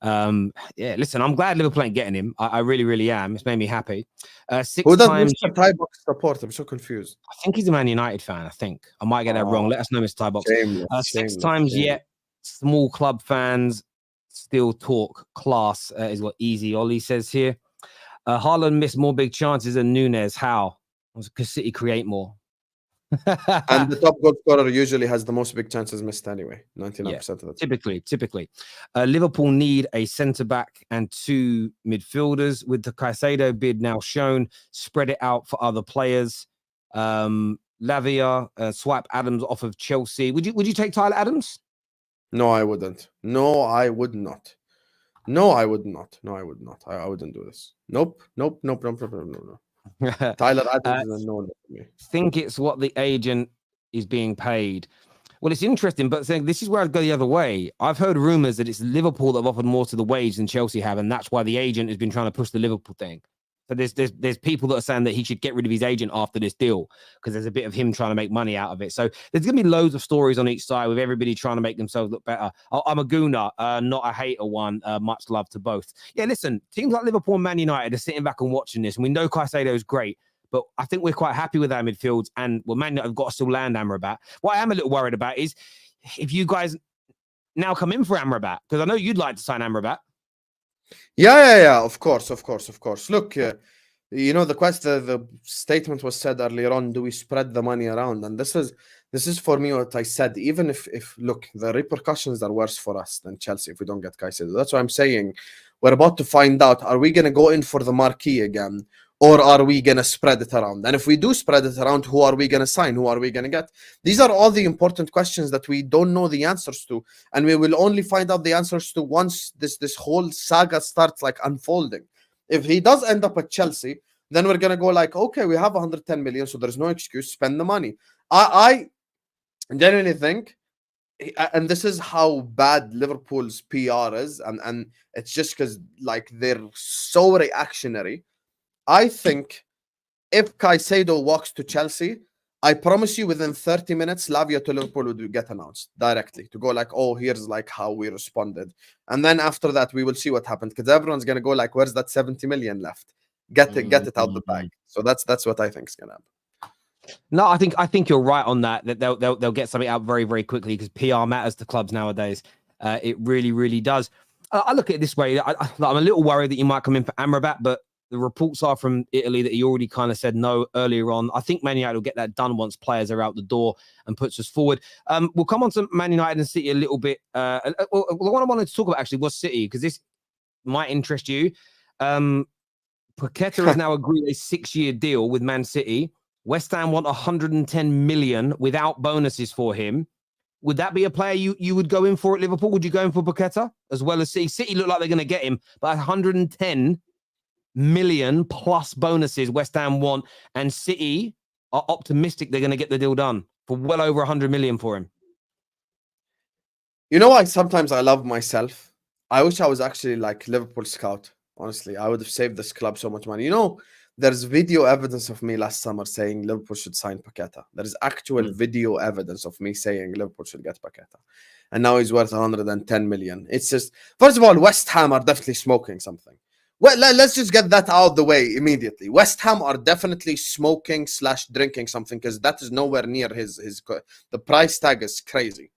Yeah, listen, I'm glad Liverpool ain't getting him. I really, really am. It's made me happy. Who does Mr. Tybox support? I'm so confused. I think he's a Man United fan. I think I might get that wrong. Let us know, Mr. Tybox. 6 times yet. Small club fans still talk class, is what Easy Ollie says here. Haaland missed more big chances than Nunes. How? Because City create more. And the top goal scorer usually has the most big chances missed anyway. 99% of the time. Typically. Liverpool need a centre-back and 2 midfielders. With the Caicedo bid now shown, spread it out for other players. Lavia, swipe Adams off of Chelsea. Would you take Tyler Adams? No, I wouldn't. No, I would not. No, I would not. No, I would not. I wouldn't do this. Nope. No. Tyler Adams is a no for me. Think it's what the agent is being paid. Well, it's interesting, but saying this is where I'd go the other way. I've heard rumors that it's Liverpool that have offered more to the wage than Chelsea have, and that's why the agent has been trying to push the Liverpool thing. So there's people that are saying that he should get rid of his agent after this deal because there's a bit of him trying to make money out of it. So there's going to be loads of stories on each side with everybody trying to make themselves look better. I'm a gooner, not a hater one. Much love to both. Yeah, listen, teams like Liverpool and Man United are sitting back and watching this, and we know Caicedo is great, but I think we're quite happy with our midfields, and Man United have got to still land Amrabat. What I am a little worried about is if you guys now come in for Amrabat, because I know you'd like to sign Amrabat. Yeah. Of course. Look, you know, the statement was said earlier on. Do we spread the money around? And this is for me what I said. Even if look, the repercussions are worse for us than Chelsea if we don't get Caicedo. That's why I'm saying we're about to find out. Are we going to go in for the marquee again, or are we going to spread it around? And if we do spread it around, who are we going to sign? Who are we going to get? These are all the important questions that we don't know the answers to, and we will only find out the answers to once this whole saga starts like unfolding. If he does end up at Chelsea, then we're gonna go like, okay, we have 110 million, so there's no excuse, spend the money. I genuinely think, and this is how bad Liverpool's PR is, and it's just because like they're so reactionary. I think if Caicedo walks to Chelsea, I promise you within 30 minutes, Lavia to Liverpool would get announced directly to go like, oh, here's like how we responded. And then after that, we will see what happened because everyone's going to go like, where's that 70 million left? Get it out the bag. So that's what I think is going to happen. No, I think you're right on that they'll get something out very, very quickly because PR matters to clubs nowadays. It really, really does. I look at it this way. I'm a little worried that you might come in for Amrabat, but the reports are from Italy that he already kind of said no earlier on. I think Man United will get that done once players are out the door and puts us forward. We'll come on to Man United and City a little bit. What I wanted to talk about actually was City, because this might interest you. Paqueta has now agreed a 6-year deal with Man City. West Ham want 110 million without bonuses for him. Would that be a player you would go in for at Liverpool? Would you go in for Paqueta as well as City? City look like they're going to get him, but 110 million plus bonuses West Ham want, and City are optimistic they're going to get the deal done for well over 100 million for him. You know why sometimes I love myself? I wish I was actually like Liverpool scout. Honestly, I would have saved this club so much money. You know, there's video evidence of me last summer saying Liverpool should sign Paqueta. There is actual video evidence of me saying Liverpool should get Paqueta. And now he's worth 110 million. It's just, first of all, West Ham are definitely smoking something. Well, let's just get that out of the way immediately. West Ham are definitely smoking / drinking something, because that is nowhere near his. The price tag is crazy.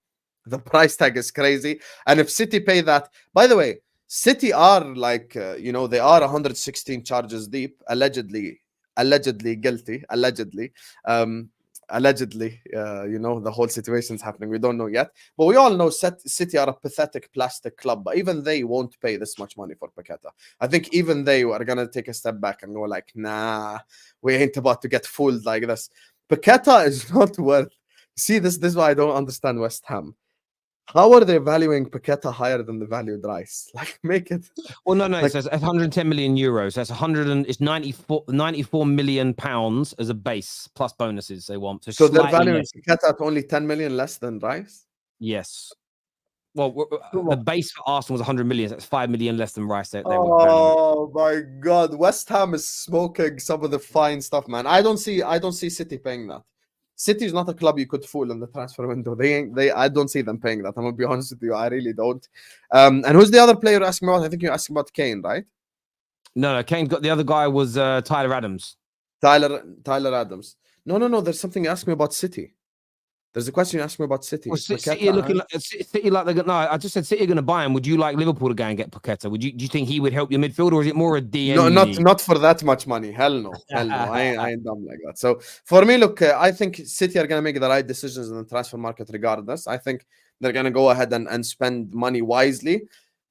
The price tag is crazy. And if City pay that, by the way, City are like, they are 116 charges deep, allegedly guilty, allegedly. The whole situation's happening. We don't know yet, but we all know City are a pathetic plastic club, but even they won't pay this much money for Paqueta. I think even they are going to take a step back and go like, nah, we ain't about to get fooled like this. Paqueta is not worth. See, this is why I don't understand West Ham. How are they valuing Paqueta higher than the valued Rice? Like, make it. Well, no. Like, so it's 110 million euros. That's 94 million pounds as a base plus bonuses they want. So they're valuing Paqueta at only 10 million less than Rice? Yes. Well, the base for Arsenal was 100 million. So that's 5 million less than Rice. Oh my God, West Ham is smoking some of the fine stuff, man. I don't see City paying that. City is not a club you could fool in the transfer window. I don't see them paying that. I'm gonna be honest with you. I really don't. And who's the other player you're asking about? I think you're asking about Kane, right? No. Kane got the other guy was Tyler Adams. Tyler Adams. No. There's something you asked me about City. There's a question you asked me about City. Well, City looking like City like they're no. I just said City are going to buy him. Would you like Liverpool to go and get Paqueta? Do you think he would help your midfield, or is it more a DM? No, not for that much money. Hell no. I ain't dumb like that. So for me, look, I think City are going to make the right decisions in the transfer market regardless. I think they're going to go ahead and spend money wisely.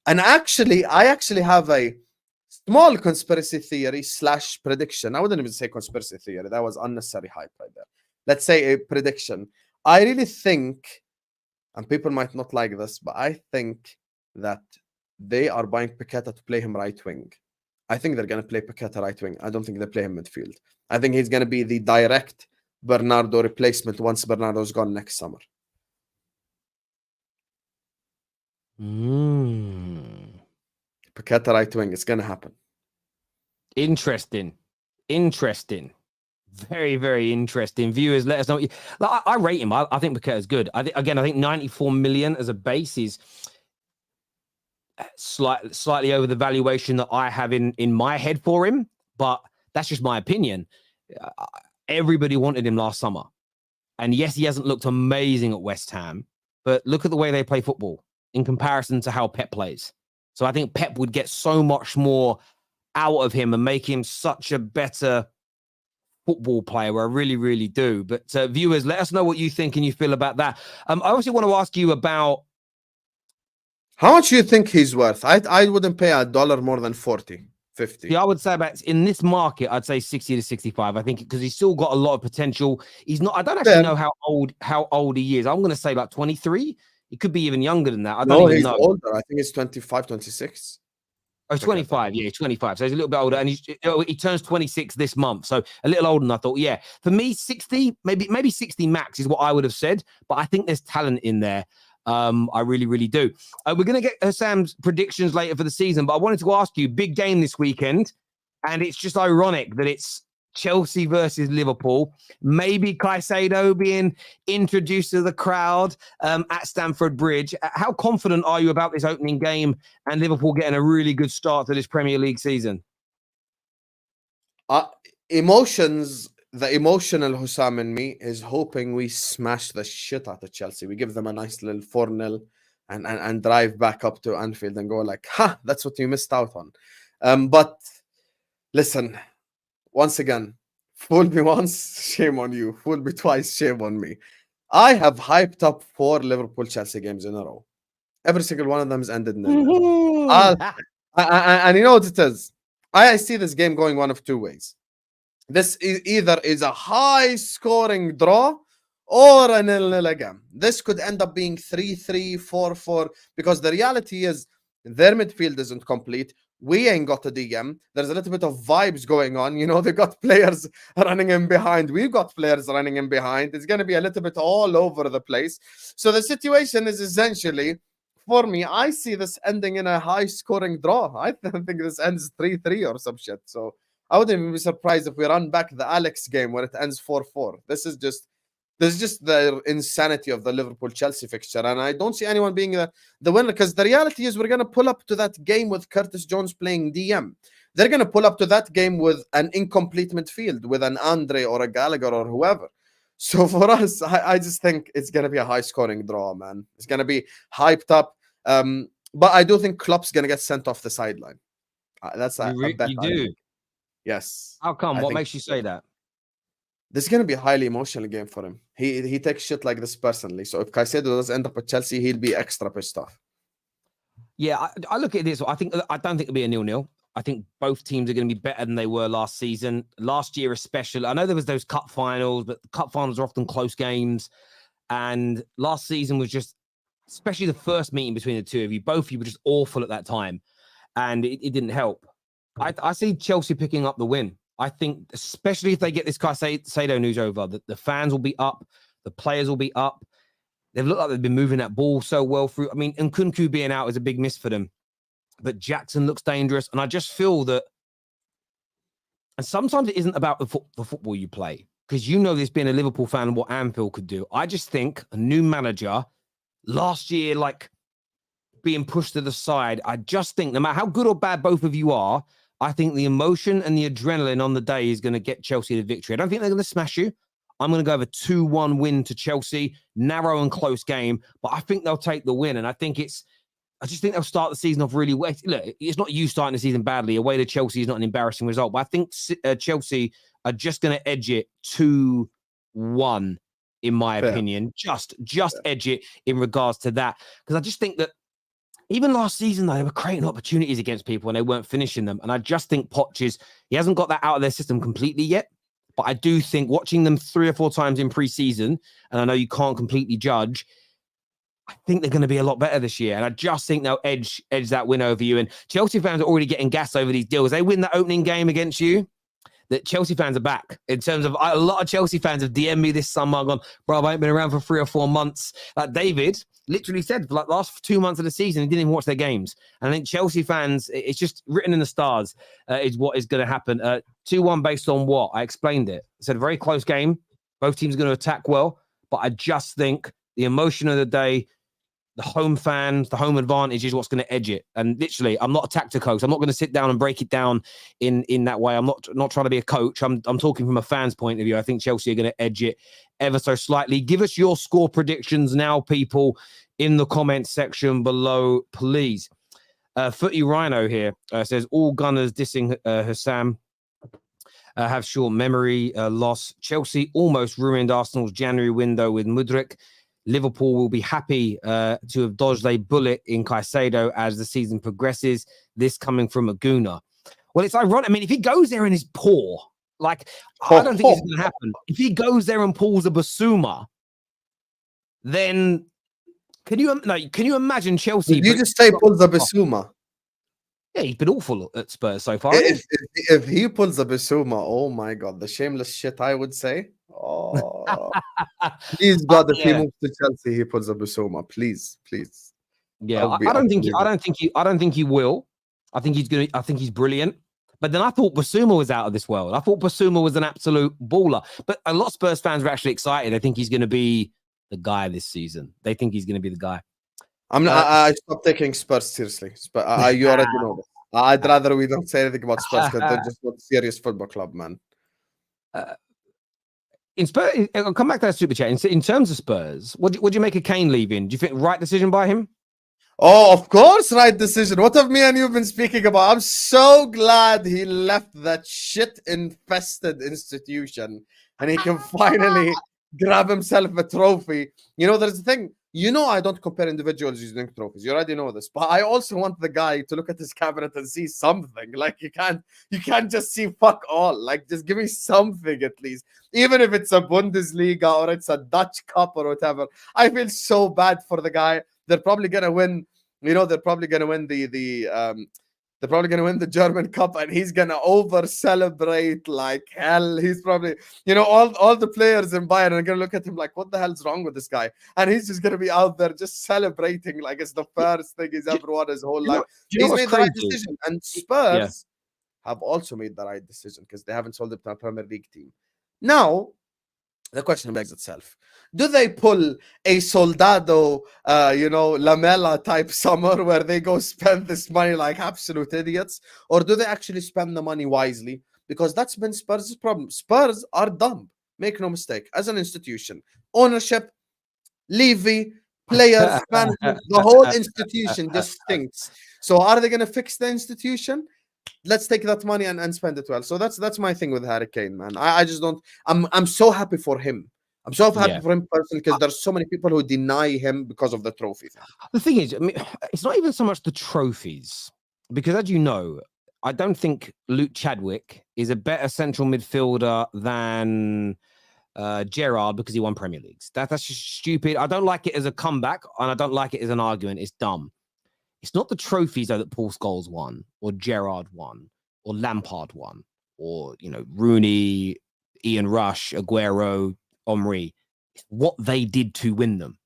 And actually, I have a small conspiracy theory / prediction. I wouldn't even say conspiracy theory. That was unnecessary hype right there. Let's say a prediction. I really think, and people might not like this, but I think that they are buying Paqueta to play him right wing. I think they're going to play Paqueta right wing. I don't think they play him midfield. I think he's going to be the direct Bernardo replacement once Bernardo's gone next summer. Paqueta right wing. It's going to happen. Interesting. Very, very interesting. Viewers, let us know. I rate him. I think Paqueta's good. I think 94 million as a base is slightly over the valuation that I have in my head for him. But that's just my opinion. Everybody wanted him last summer. And yes, he hasn't looked amazing at West Ham. But look at the way they play football in comparison to how Pep plays. So I think Pep would get so much more out of him and make him such a better football player. I really, really do. But viewers, let us know what you think and you feel about that. I also want to ask you about how much do you think he's worth? I wouldn't pay $1 more than 40, 50. Yeah, I would say about in this market, I'd say 60 to 65. I think because he's still got a lot of potential. He's not. I don't actually know how old he is. I'm going to say like 23. He could be even younger than that. I don't even know. Older. I think it's 25, 26. Oh, 25. Yeah, 25. So he's a little bit older, and he turns 26 this month. So a little older than I thought. Yeah, for me, 60, maybe 60 max is what I would have said. But I think there's talent in there. I really, really do. We're going to get Husam's predictions later for the season, but I wanted to ask you, big game this weekend, and it's just ironic that it's Chelsea versus Liverpool. Maybe Caicedo being introduced to the crowd at Stamford Bridge. How confident are you about this opening game and Liverpool getting a really good start to this Premier League season? Emotions. The emotional Husam in me is hoping we smash the shit out of Chelsea. We give them a nice little 4-0 and drive back up to Anfield and go like, ha, that's what you missed out on. But listen, once again, fool me once, shame on you. Fool me twice, shame on me. I have hyped up 4 Liverpool-Chelsea games in a row. Every single one of them has ended in and you know what it is? I see this game going one of two ways. This is either a high-scoring draw or a 0-0 game. This could end up being 3-3, 4-4, because the reality is their midfield isn't complete. We ain't got a DM. There's a little bit of vibes going on. You know, they've got players running in behind. We've got players running in behind. It's going to be a little bit all over the place. So the situation is essentially, for me, I see this ending in a high-scoring draw. I think this ends 3-3 or some shit. So I wouldn't even be surprised if we run back the Alex game where it ends 4-4. This is just the insanity of the Liverpool-Chelsea fixture. And I don't see anyone being the winner, because the reality is we're going to pull up to that game with Curtis Jones playing DM. They're going to pull up to that game with an incomplete midfield, with an Andre or a Gallagher or whoever. So for us, I just think it's going to be a high-scoring draw, man. It's going to be hyped up. But I do think Klopp's going to get sent off the sideline. That's a bet. You do? Yes. How come? What makes you say that? This is going to be a highly emotional game for him. He takes shit like this personally. So if Caicedo does end up at Chelsea, he'll be extra pissed off. Yeah, I look at this. I don't think it'll be a 0-0. I think both teams are going to be better than they were last season. Last year, especially. I know there was those cup finals, but the cup finals are often close games. And last season was just, especially the first meeting between the two of you, both of you were just awful at that time. And it didn't help. I see Chelsea picking up the win. I think, especially if they get this Caicedo news over, that the fans will be up, the players will be up. They've looked like they've been moving that ball so well through. I mean, and Nkunku being out is a big miss for them. But Jackson looks dangerous. And I just feel that, and sometimes it isn't about the football you play, because you know this, being a Liverpool fan, and what Anfield could do. I just think a new manager last year, like being pushed to the side, I just think no matter how good or bad both of you are, I think the emotion and the adrenaline on the day is going to get Chelsea the victory. I don't think they're going to smash you. I'm going to go over 2-1 win to Chelsea. Narrow and close game, but I think they'll take the win. And I just think they'll start the season off really well. Look, it's not you starting the season badly. Away to Chelsea is not an embarrassing result, but I think Chelsea are just going to edge it 2-1, in my opinion. Just edge it in regards to that. Because I just think that even last season, though, they were creating opportunities against people and they weren't finishing them. And I just think Poch he hasn't got that out of their system completely yet. But I do think watching them 3 or 4 times in pre-season, and I know you can't completely judge, I think they're going to be a lot better this year. And I just think they'll edge that win over you. And Chelsea fans are already getting gas over these deals. They win the opening game against you, that Chelsea fans are back. In terms of, a lot of Chelsea fans have DM'd me this summer, gone, bro, I ain't been around for 3 or 4 months. Like David literally said, for like last 2 months of the season, he didn't even watch their games. And I think Chelsea fans, it's just written in the stars, is what is going to happen. 2-1 based on what? I explained it. I said a very close game. Both teams are going to attack well. But I just think the emotion of the day, the home fans, the home advantage is what's going to edge it. And literally, I'm not a tactico, so I'm not going to sit down and break it down in that way. I'm not trying to be a coach. I'm talking from a fan's point of view. I think Chelsea are going to edge it ever so slightly. Give us your score predictions now, people, in the comments section below, please. Footy Rhino here says all Gunners dissing Husam have short memory loss. Chelsea almost ruined Arsenal's January window with Mudryk. Liverpool will be happy to have dodged a bullet in Caicedo as the season progresses. This coming from a Gooner. Well, it's ironic. I mean, if he goes there and is poor, like, I don't think it's going to happen. If he goes there and pulls a Basuma, then can you imagine Chelsea? Did you just say pulls a Basuma? Yeah, he's been awful at Spurs so far. If he pulls a Basuma, oh my God, the shameless shit I would say. Oh, please God, if he moves to Chelsea, he pulls a Basuma. Please. Yeah, I don't think he will. I think he's brilliant. But then I thought Basuma was out of this world. I thought Basuma was an absolute baller. But a lot of Spurs fans are actually excited. They think he's going to be the guy this season. They think he's going to be the guy. I stopped taking Spurs seriously. But you already know this. I'd rather we don't say anything about Spurs because they're just not a serious football club, man. In Spurs, I'll come back to that super chat. In terms of Spurs, what do you make of Kane leaving? Do you think right decision by him? Oh, of course, right decision. What have me and you've been speaking about? I'm so glad he left that shit-infested institution and he can finally grab himself a trophy. You know, there's a thing. You know, I don't compare individuals using trophies. You already know this. But I also want the guy to look at his cabinet and see something. Like, you can't just see fuck all. Like, just give me something at least. Even if it's a Bundesliga or it's a Dutch Cup or whatever. I feel so bad for the guy. They're probably gonna win. You know, they're probably gonna win they're probably gonna win the German Cup, and he's gonna over celebrate like hell. He's probably, you know, all the players in Bayern are gonna look at him like, what the hell's wrong with this guy? And he's just gonna be out there just celebrating like it's the first thing he's ever won his whole life. He's made the right decision, and Spurs have also made the right decision because they haven't sold it to a Premier League team. Now, the question begs itself. Do they pull a Soldado, Lamela type summer where they go spend this money like absolute idiots? Or do they actually spend the money wisely? Because that's been Spurs' problem. Spurs are dumb. Make no mistake. As an institution, ownership, Levy, players, management, the whole institution just stinks. So are they going to fix the institution? Let's take that money and spend it well. So that's my thing with Harry Kane, man. I just don't. I'm so happy for him. I'm so happy for him personally because there's so many people who deny him because of the trophy thing. The thing is, I mean, it's not even so much the trophies, because as you know, I don't think Luke Chadwick is a better central midfielder than Gerrard because he won Premier Leagues. That's just stupid. I don't like it as a comeback, and I don't like it as an argument. It's dumb. It's not the trophies though that Paul Scholes won, or Gerrard won, or Lampard won, or Rooney, Ian Rush, Aguero, Omri. It's what they did to win them,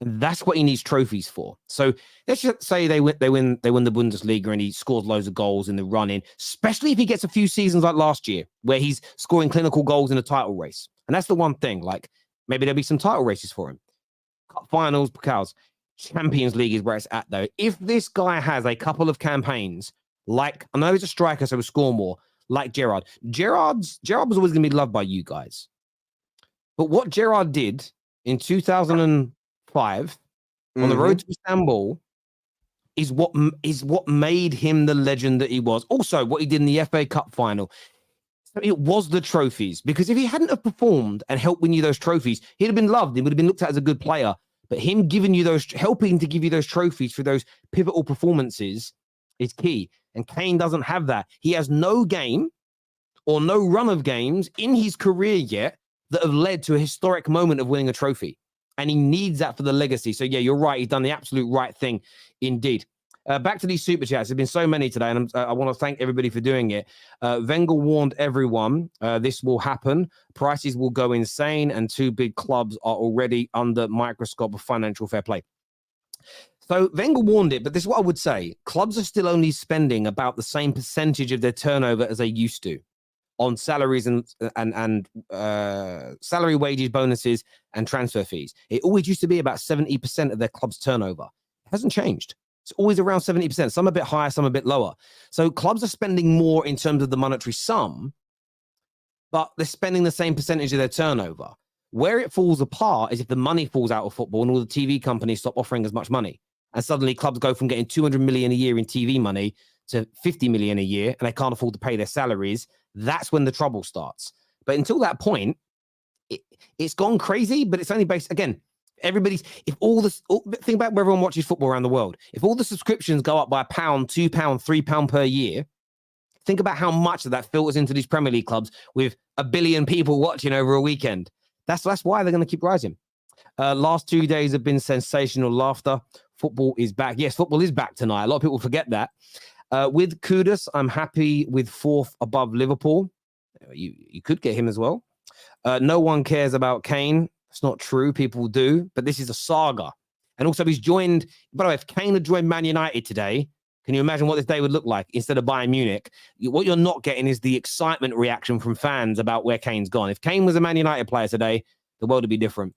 and that's what he needs trophies for. So let's just say they win the Bundesliga and he scores loads of goals in the run-in, especially if he gets a few seasons like last year where he's scoring clinical goals in a title race. And that's the one thing. Like, maybe there'll be some title races for him, cup finals, Pokals. Champions League is where it's at, though. If this guy has a couple of campaigns, like, I know he's a striker, so he'll score more, like Gerrard. Gerrard was always going to be loved by you guys. But what Gerrard did in 2005 on the road to Istanbul is what made him the legend that he was. Also, what he did in the FA Cup final. So it was the trophies. Because if he hadn't have performed and helped win you those trophies, he'd have been loved. He would have been looked at as a good player. But him helping to give you those trophies for those pivotal performances is key. And Kane doesn't have that. He has no game or no run of games in his career yet that have led to a historic moment of winning a trophy. And he needs that for the legacy. So, yeah, you're right. He's done the absolute right thing indeed. Back to these super chats. There's been so many today, and I want to thank everybody for doing it. Wenger warned everyone this will happen. Prices will go insane, and two big clubs are already under microscope of financial fair play. So Wenger warned it, but this is what I would say. Clubs are still only spending about the same percentage of their turnover as they used to on salaries and salary, wages, bonuses, and transfer fees. It always used to be about 70% of their club's turnover. It hasn't changed. It's always around 70%, some a bit higher, some a bit lower. So clubs are spending more in terms of the monetary sum, but they're spending the same percentage of their turnover. Where it falls apart is if the money falls out of football and all the TV companies stop offering as much money. and suddenly clubs go from getting 200 million a year in TV money to 50 million a year, and they can't afford to pay their salaries, that's when the trouble starts. But until that point, it's gone crazy, but it's only based, again, think about where everyone watches football around the world. If all the subscriptions go up by £1, £2, £3 per year, think about how much of that filters into these Premier League clubs with 1 billion people watching over a weekend. That's why they're going to keep rising. Last 2 days have been sensational laughter. Football is back. Yes, football is back tonight. A lot of people forget that. With Kudus, I'm happy with 4th above Liverpool. You could get him as well. No one cares about Kane. It's not true. People do. But this is a saga. And also he's joined... By the way, if Kane had joined Man United today, can you imagine what this day would look like instead of Bayern Munich? What you're not getting is the excitement reaction from fans about where Kane's gone. If Kane was a Man United player today, the world would be different.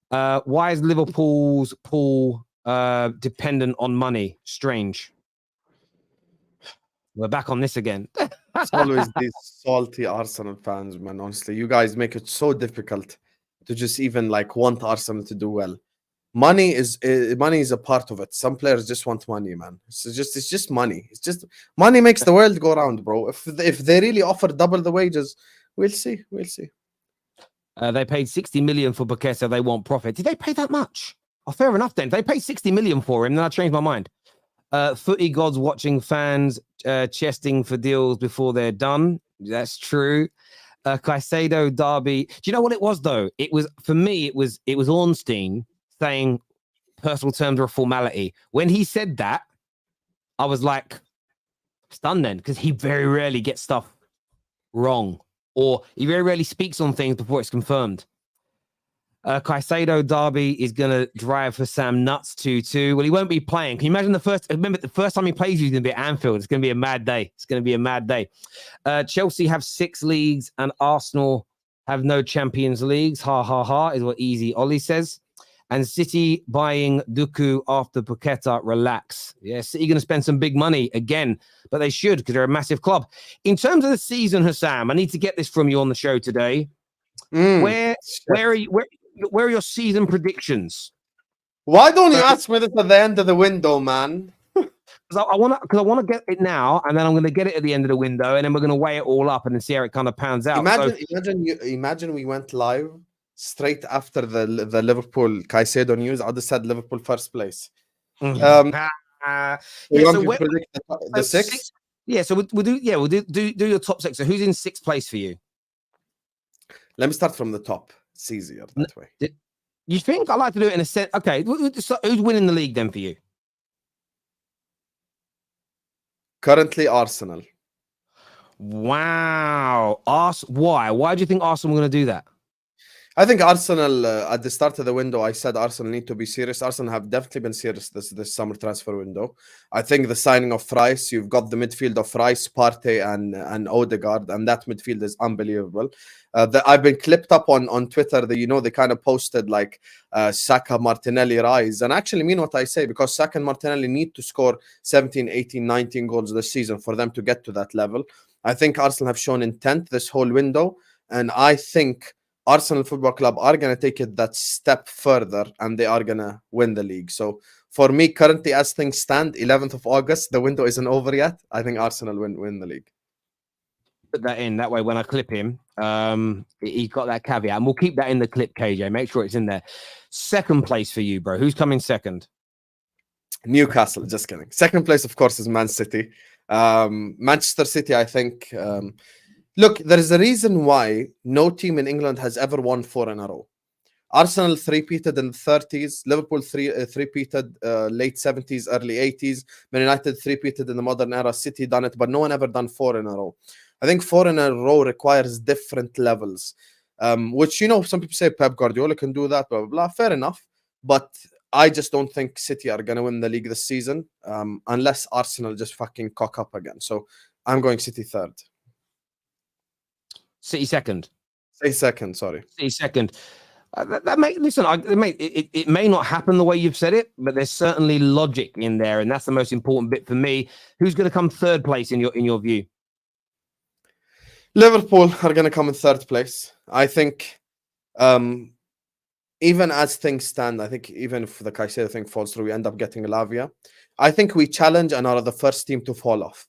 Why is Liverpool's pool dependent on money? Strange. We're back on this again. It's always these salty Arsenal fans, man. Honestly, you guys make it so difficult to just even like want Arsenal to do well. Money is a part of it. Some players just want money, man. It's just money. It's just money makes the world go round, bro. If they really offer double the wages, we'll see. They paid 60 million for Paqueta. They want profit. Did they pay that much? Oh, fair enough then. If they paid 60 million for him, then I changed my mind. Footy gods watching fans chesting for deals before they're done. That's true. Caicedo derby. Do you know what it was though? It was, for me, it was Ornstein saying personal terms are a formality. When he said that, I was like stunned then, because he very rarely gets stuff wrong, or he very rarely speaks on things before it's confirmed. Caicedo derby is going to drive Husam nuts 2-2. Well, he won't be playing. Can you imagine the first time he plays, he's going to be at Anfield. It's going to be a mad day. Chelsea have 6 leagues and Arsenal have no Champions Leagues. Ha, ha, ha, is what Easy Ollie says. And City buying Duku after Paqueta. Relax. Yeah, City going to spend some big money again, but they should, because they're a massive club. In terms of the season, Husam, I need to get this from you on the show today. Where are your season predictions? Why don't you ask me this at the end of the window, man? Because I want to get it now, and then I'm going to get it at the end of the window, and then we're going to weigh it all up and then see how it kind of pans out. Imagine we went live straight after the Liverpool Caicedo news. I'd have said Liverpool first place. So predict the 6? Yeah, so we'll do your top 6. So who's in 6th place for you? Let me start from the top. It's easier that way. You think? I like to do it in a set. Okay, so who's winning the league then for you? Currently, Arsenal. Wow. Why? Why do you think Arsenal are going to do that? I think Arsenal, at the start of the window, I said Arsenal need to be serious. Arsenal have definitely been serious this summer transfer window. I think the signing of Rice, you've got the midfield of Rice, Partey, and Odegaard, and that midfield is unbelievable. I've been clipped up on Twitter that, they kind of posted like Saka, Martinelli, Rice. And actually mean what I say, because Saka and Martinelli need to score 17, 18, 19 goals this season for them to get to that level. I think Arsenal have shown intent this whole window, and I think Arsenal Football Club are going to take it that step further, and they are going to win the league. So for me, currently as things stand, 11th of August, the window isn't over yet. I think Arsenal win the league. Put that in. That way, when I clip him, he's got that caveat. And we'll keep that in the clip, KJ. Make sure it's in there. 2nd place for you, bro. Who's coming 2nd? Newcastle. Just kidding. 2nd place, of course, is Man City. Manchester City, I think... Look, there is a reason why no team in England has ever won 4 in a row. Arsenal 3-peated in the 30s, Liverpool 3-peated late 70s, early 80s, Man United 3-peated in the modern era, City done it, but no one ever done 4 in a row. I think 4 in a row requires different levels, which, some people say Pep Guardiola can do that, blah, blah, blah. Fair enough, but I just don't think City are going to win the league this season unless Arsenal just fucking cock up again. So I'm going City 3rd. City 2nd. Say 2nd, sorry. City 2nd. It may not happen the way you've said it, but there's certainly logic in there, and that's the most important bit for me. Who's going to come 3rd place in your view? Liverpool are going to come in 3rd place. I think even as things stand, I think even if the Caicedo thing falls through, we end up getting Lavia. I think we challenge and are the first team to fall off.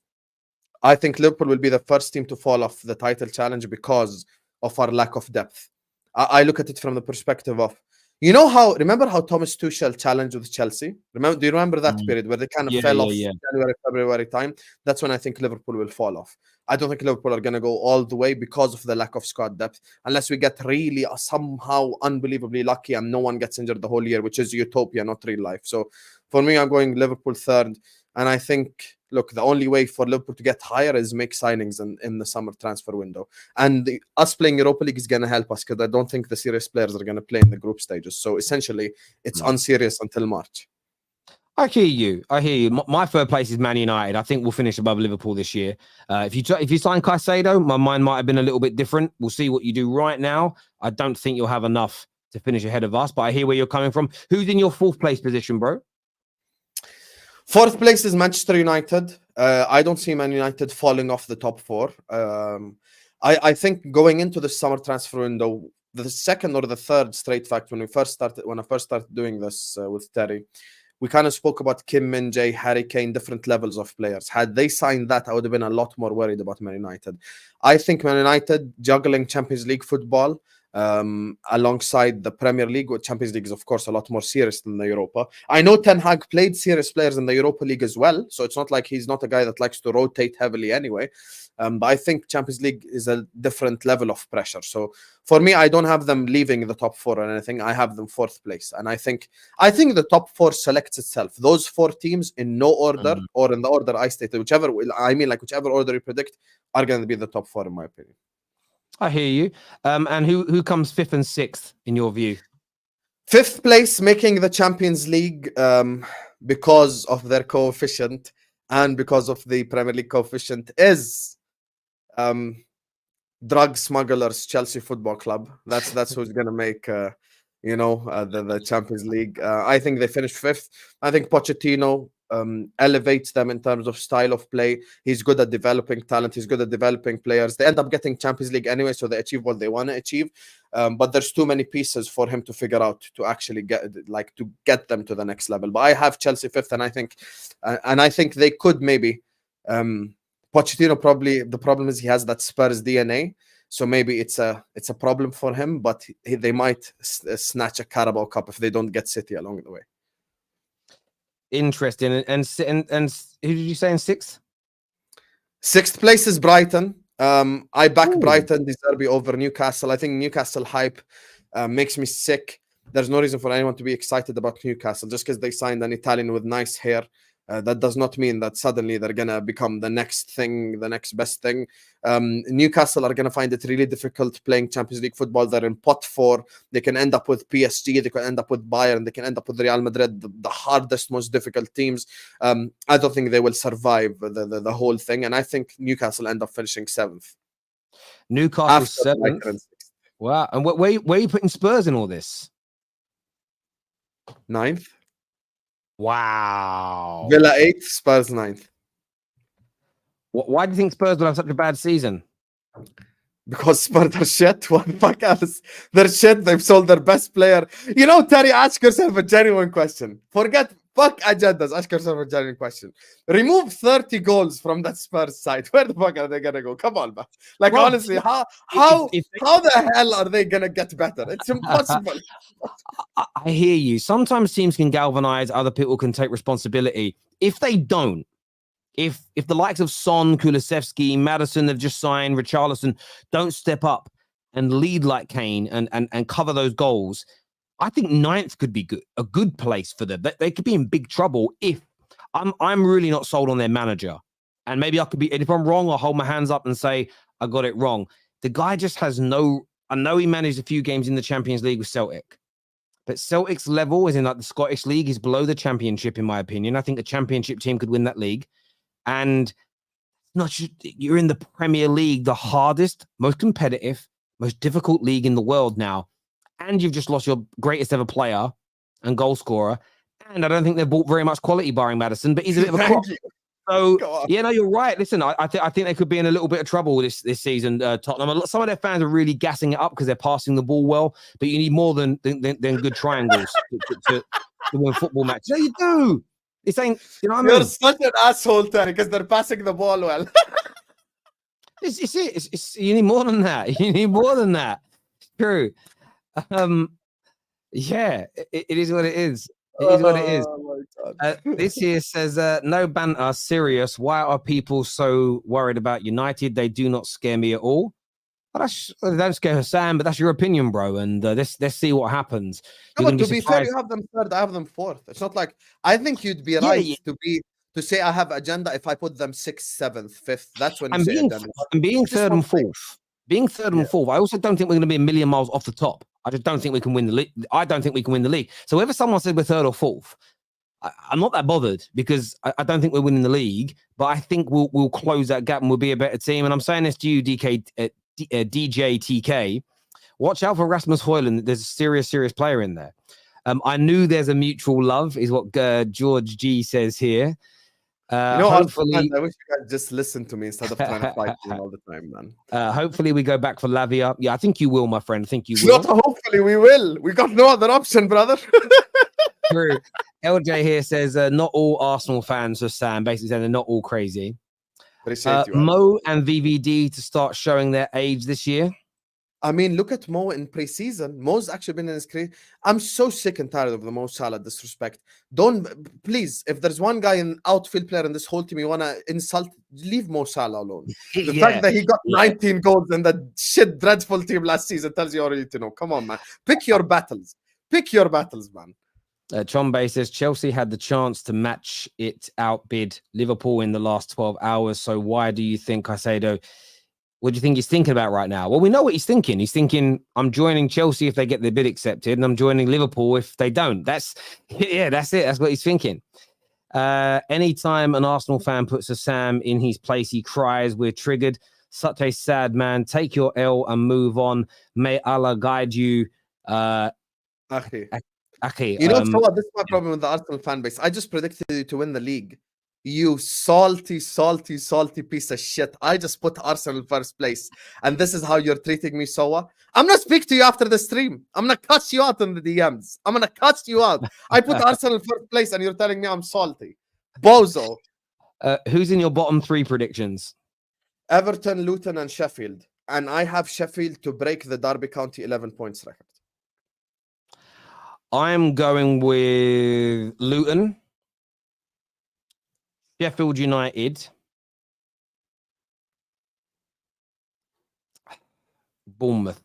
I think Liverpool will be the first team to fall off the title challenge because of our lack of depth. I look at it from the perspective of, remember how Thomas Tuchel challenged with Chelsea? Do you remember that period where they kind of fell off January, February time? That's when I think Liverpool will fall off. I don't think Liverpool are going to go all the way because of the lack of squad depth, unless we get really somehow unbelievably lucky and no one gets injured the whole year, which is utopia, not real life. So for me, I'm going Liverpool third. And I think, look, the only way for Liverpool to get higher is make signings in the summer transfer window. And us playing Europa League is going to help us because I don't think the serious players are going to play in the group stages. So essentially, it's unserious until March. I hear you. My third place is Man United. I think we'll finish above Liverpool this year. If you sign Caicedo, my mind might have been a little bit different. We'll see what you do right now. I don't think you'll have enough to finish ahead of us, but I hear where you're coming from. Who's in your fourth place position, bro? Fourth place is Manchester United. I don't see Man United falling off the top four. I think going into the summer transfer window, the second or the third straight fact when I first started doing this with Terry, we kind of spoke about Kim Min-jae, Harry Kane, different levels of players. Had they signed that, I would have been a lot more worried about Man United. I think Man United juggling Champions League football alongside the Premier League, with Champions League is of course a lot more serious than the Europa. I know Ten Hag played serious players in the Europa League as well, so it's not like he's not a guy that likes to rotate heavily anyway. But I think Champions League is a different level of pressure. So for me, I don't have them leaving the top four or anything. I have them fourth place, and I think the top four selects itself. Those four teams in no order or in the order I stated, whichever order you predict, are going to be the top four in my opinion. I hear you. And who comes fifth and sixth in your view? Fifth place, making the Champions League because of their coefficient and because of the Premier League coefficient, is drug smugglers Chelsea Football Club. That's who's going to make the Champions League. I think they finished fifth. I think Pochettino elevates them in terms of style of play. He's good at developing talent. He's good at developing players. They end up getting Champions League anyway, so they achieve what they want to achieve. But there's too many pieces for him to figure out to actually get them to the next level. But I have Chelsea fifth, and I think they could maybe. Pochettino probably, the problem is he has that Spurs DNA, so maybe it's a problem for him. But they might snatch a Carabao Cup if they don't get City along the way. Interesting. And who did you say in sixth? Sixth place is Brighton. I back Brighton De Zerbi over Newcastle. I think Newcastle hype makes me sick. There's no reason for anyone to be excited about Newcastle just because they signed an Italian with nice hair. That does not mean that suddenly they're going to become the next thing, the next best thing. Newcastle are going to find it really difficult playing Champions League football. They're in pot 4. They can end up with PSG. They can end up with Bayern. They can end up with Real Madrid, the hardest, most difficult teams. I don't think they will survive the whole thing. And I think Newcastle end up finishing 7th. Newcastle 7th. Wow. And where are you putting Spurs in all this? 9th. Wow. Villa 8th, Spurs 9th. Why do you think Spurs will have such a bad season? Because Spurs are shit. What the fuck else? They're shit. They've sold their best player. Terry, ask yourself a genuine question. Fuck agendas. Ask yourself a genuine question. Remove 30 goals from that Spurs side. Where the fuck are they gonna go? Come on, man. Honestly, how the hell are they gonna get better? It's impossible. I hear you. Sometimes teams can galvanize, other people can take responsibility. If they don't, if the likes of Son, Kulusevski, Maddison have just signed, Richarlison don't step up and lead like Kane and cover those goals, I think 9th could be a good place for them. They could be in big trouble if I'm really not sold on their manager. And maybe I could be, and if I'm wrong, I'll hold my hands up and say I got it wrong. The guy just has I know he managed a few games in the Champions League with Celtic, but Celtic's level is in the Scottish League is below the Championship, in my opinion. I think the Championship team could win that league. And you're in the Premier League, the hardest, most competitive, most difficult league in the world now. And you've just lost your greatest ever player and goal scorer. And I don't think they've bought very much quality, barring Maddison, but he's a bit of a crop. So yeah, no, you're right. Listen, I think they could be in a little bit of trouble this season. Tottenham. Some of their fans are really gassing it up because they're passing the ball well, but you need more than good triangles to win football matches. No, you do. It's ain't. You know what I mean? You're such an asshole, Terry, because they're passing the ball well. It's you need more than that. You need more than that. True. Yeah, it is what it is. It is what it is. This here says, no banter, serious. Why are people so worried about United? They do not scare me at all. But they don't scare Husam, but that's your opinion, bro. And let's see what happens. No, but to be fair, you have them third, I have them fourth. It's not like I think you'd be right to say I have agenda if I put them sixth, seventh, fifth. That's when you say agenda. And being third and fourth. Being third and fourth, I also don't think we're going to be a million miles off the top. I just don't think we can win the league. I don't think we can win the league. So whether someone said we're third or fourth, I'm not that bothered because I don't think we're winning the league. But I think we'll close that gap and we'll be a better team. And I'm saying this to you, DJ TK. Watch out for Rasmus Højlund. There's a serious player in there. I knew there's a mutual love, is what George G says here. Hopefully, I wish you guys just listen to me instead of trying to fight me all the time, man. Hopefully we go back for Lavia. Yeah, I think you will, my friend. I think you will. Not hopefully we will. We got no other option, brother. True. LJ here says not all Arsenal fans are Sam. Basically saying they're not all crazy. Mo and VVD to start showing their age this year. I mean, look at Mo in pre-season. Mo's actually been in his career. I'm so sick and tired of the Mo Salah disrespect. Please, if there's one guy in outfield player in this whole team you want to insult, leave Mo Salah alone. The fact that he got 19 goals in that shit dreadful team last season tells you all you need to know. Come on, man. Pick your battles. Pick your battles, man. Chombe says Chelsea had the chance to match it outbid Liverpool in the last 12 hours. So why do you think Caicedo... What do you think he's thinking about right now? Well, we know what he's thinking. He's thinking, I'm joining Chelsea if they get their bid accepted, and I'm joining Liverpool if they don't. That's it. That's what he's thinking. Anytime an Arsenal fan puts a Sam in his place, he cries. We're triggered. Such a sad man. Take your L and move on. May Allah guide you. Akhi. You know what? This is my problem with the Arsenal fan base. I just predicted you to win the league. You salty piece of shit. I just put Arsenal first place. And this is how you're treating me, Soa. I'm going to speak to you after the stream. I'm going to cut you out in the DMs. I'm going to cut you out. I put Arsenal first place and you're telling me I'm salty. Bozo. Who's in your bottom three predictions? Everton, Luton, and Sheffield. And I have Sheffield to break the Derby County 11 points record. I'm going with Luton. Sheffield United, Bournemouth.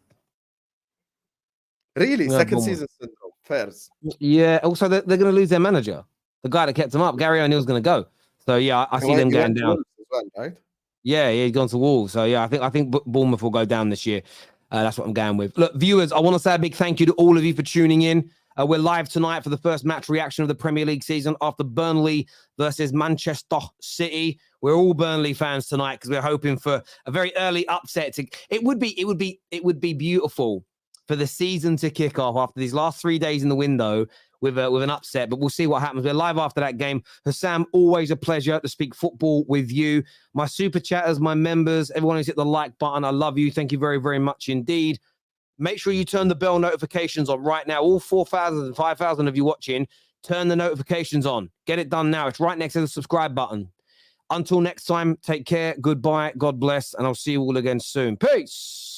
Really? Second season syndrome. Fairs. Yeah. Also, they're going to lose their manager. The guy that kept them up, Gary O'Neill's going to go. So, yeah, I see them going down. As well, right? Yeah, he's gone to Wolves. So, yeah, I think Bournemouth will go down this year. That's what I'm going with. Look, viewers, I want to say a big thank you to all of you for tuning in. We're live tonight for the first match reaction of the Premier League season after Burnley versus Manchester City. We're all Burnley fans tonight because we're hoping for a very early upset. It would be beautiful for the season to kick off after these last 3 days in the window with an upset. But we'll see what happens. We're live after that game. Husam, always a pleasure to speak football with you. My super chatters, my members, everyone who's hit the like button, I love you. Thank you very, very much indeed. Make sure you turn the bell notifications on right now. All 4,000, 5,000 of you watching, turn the notifications on. Get it done now. It's right next to the subscribe button. Until next time, take care. Goodbye. God bless. And I'll see you all again soon. Peace.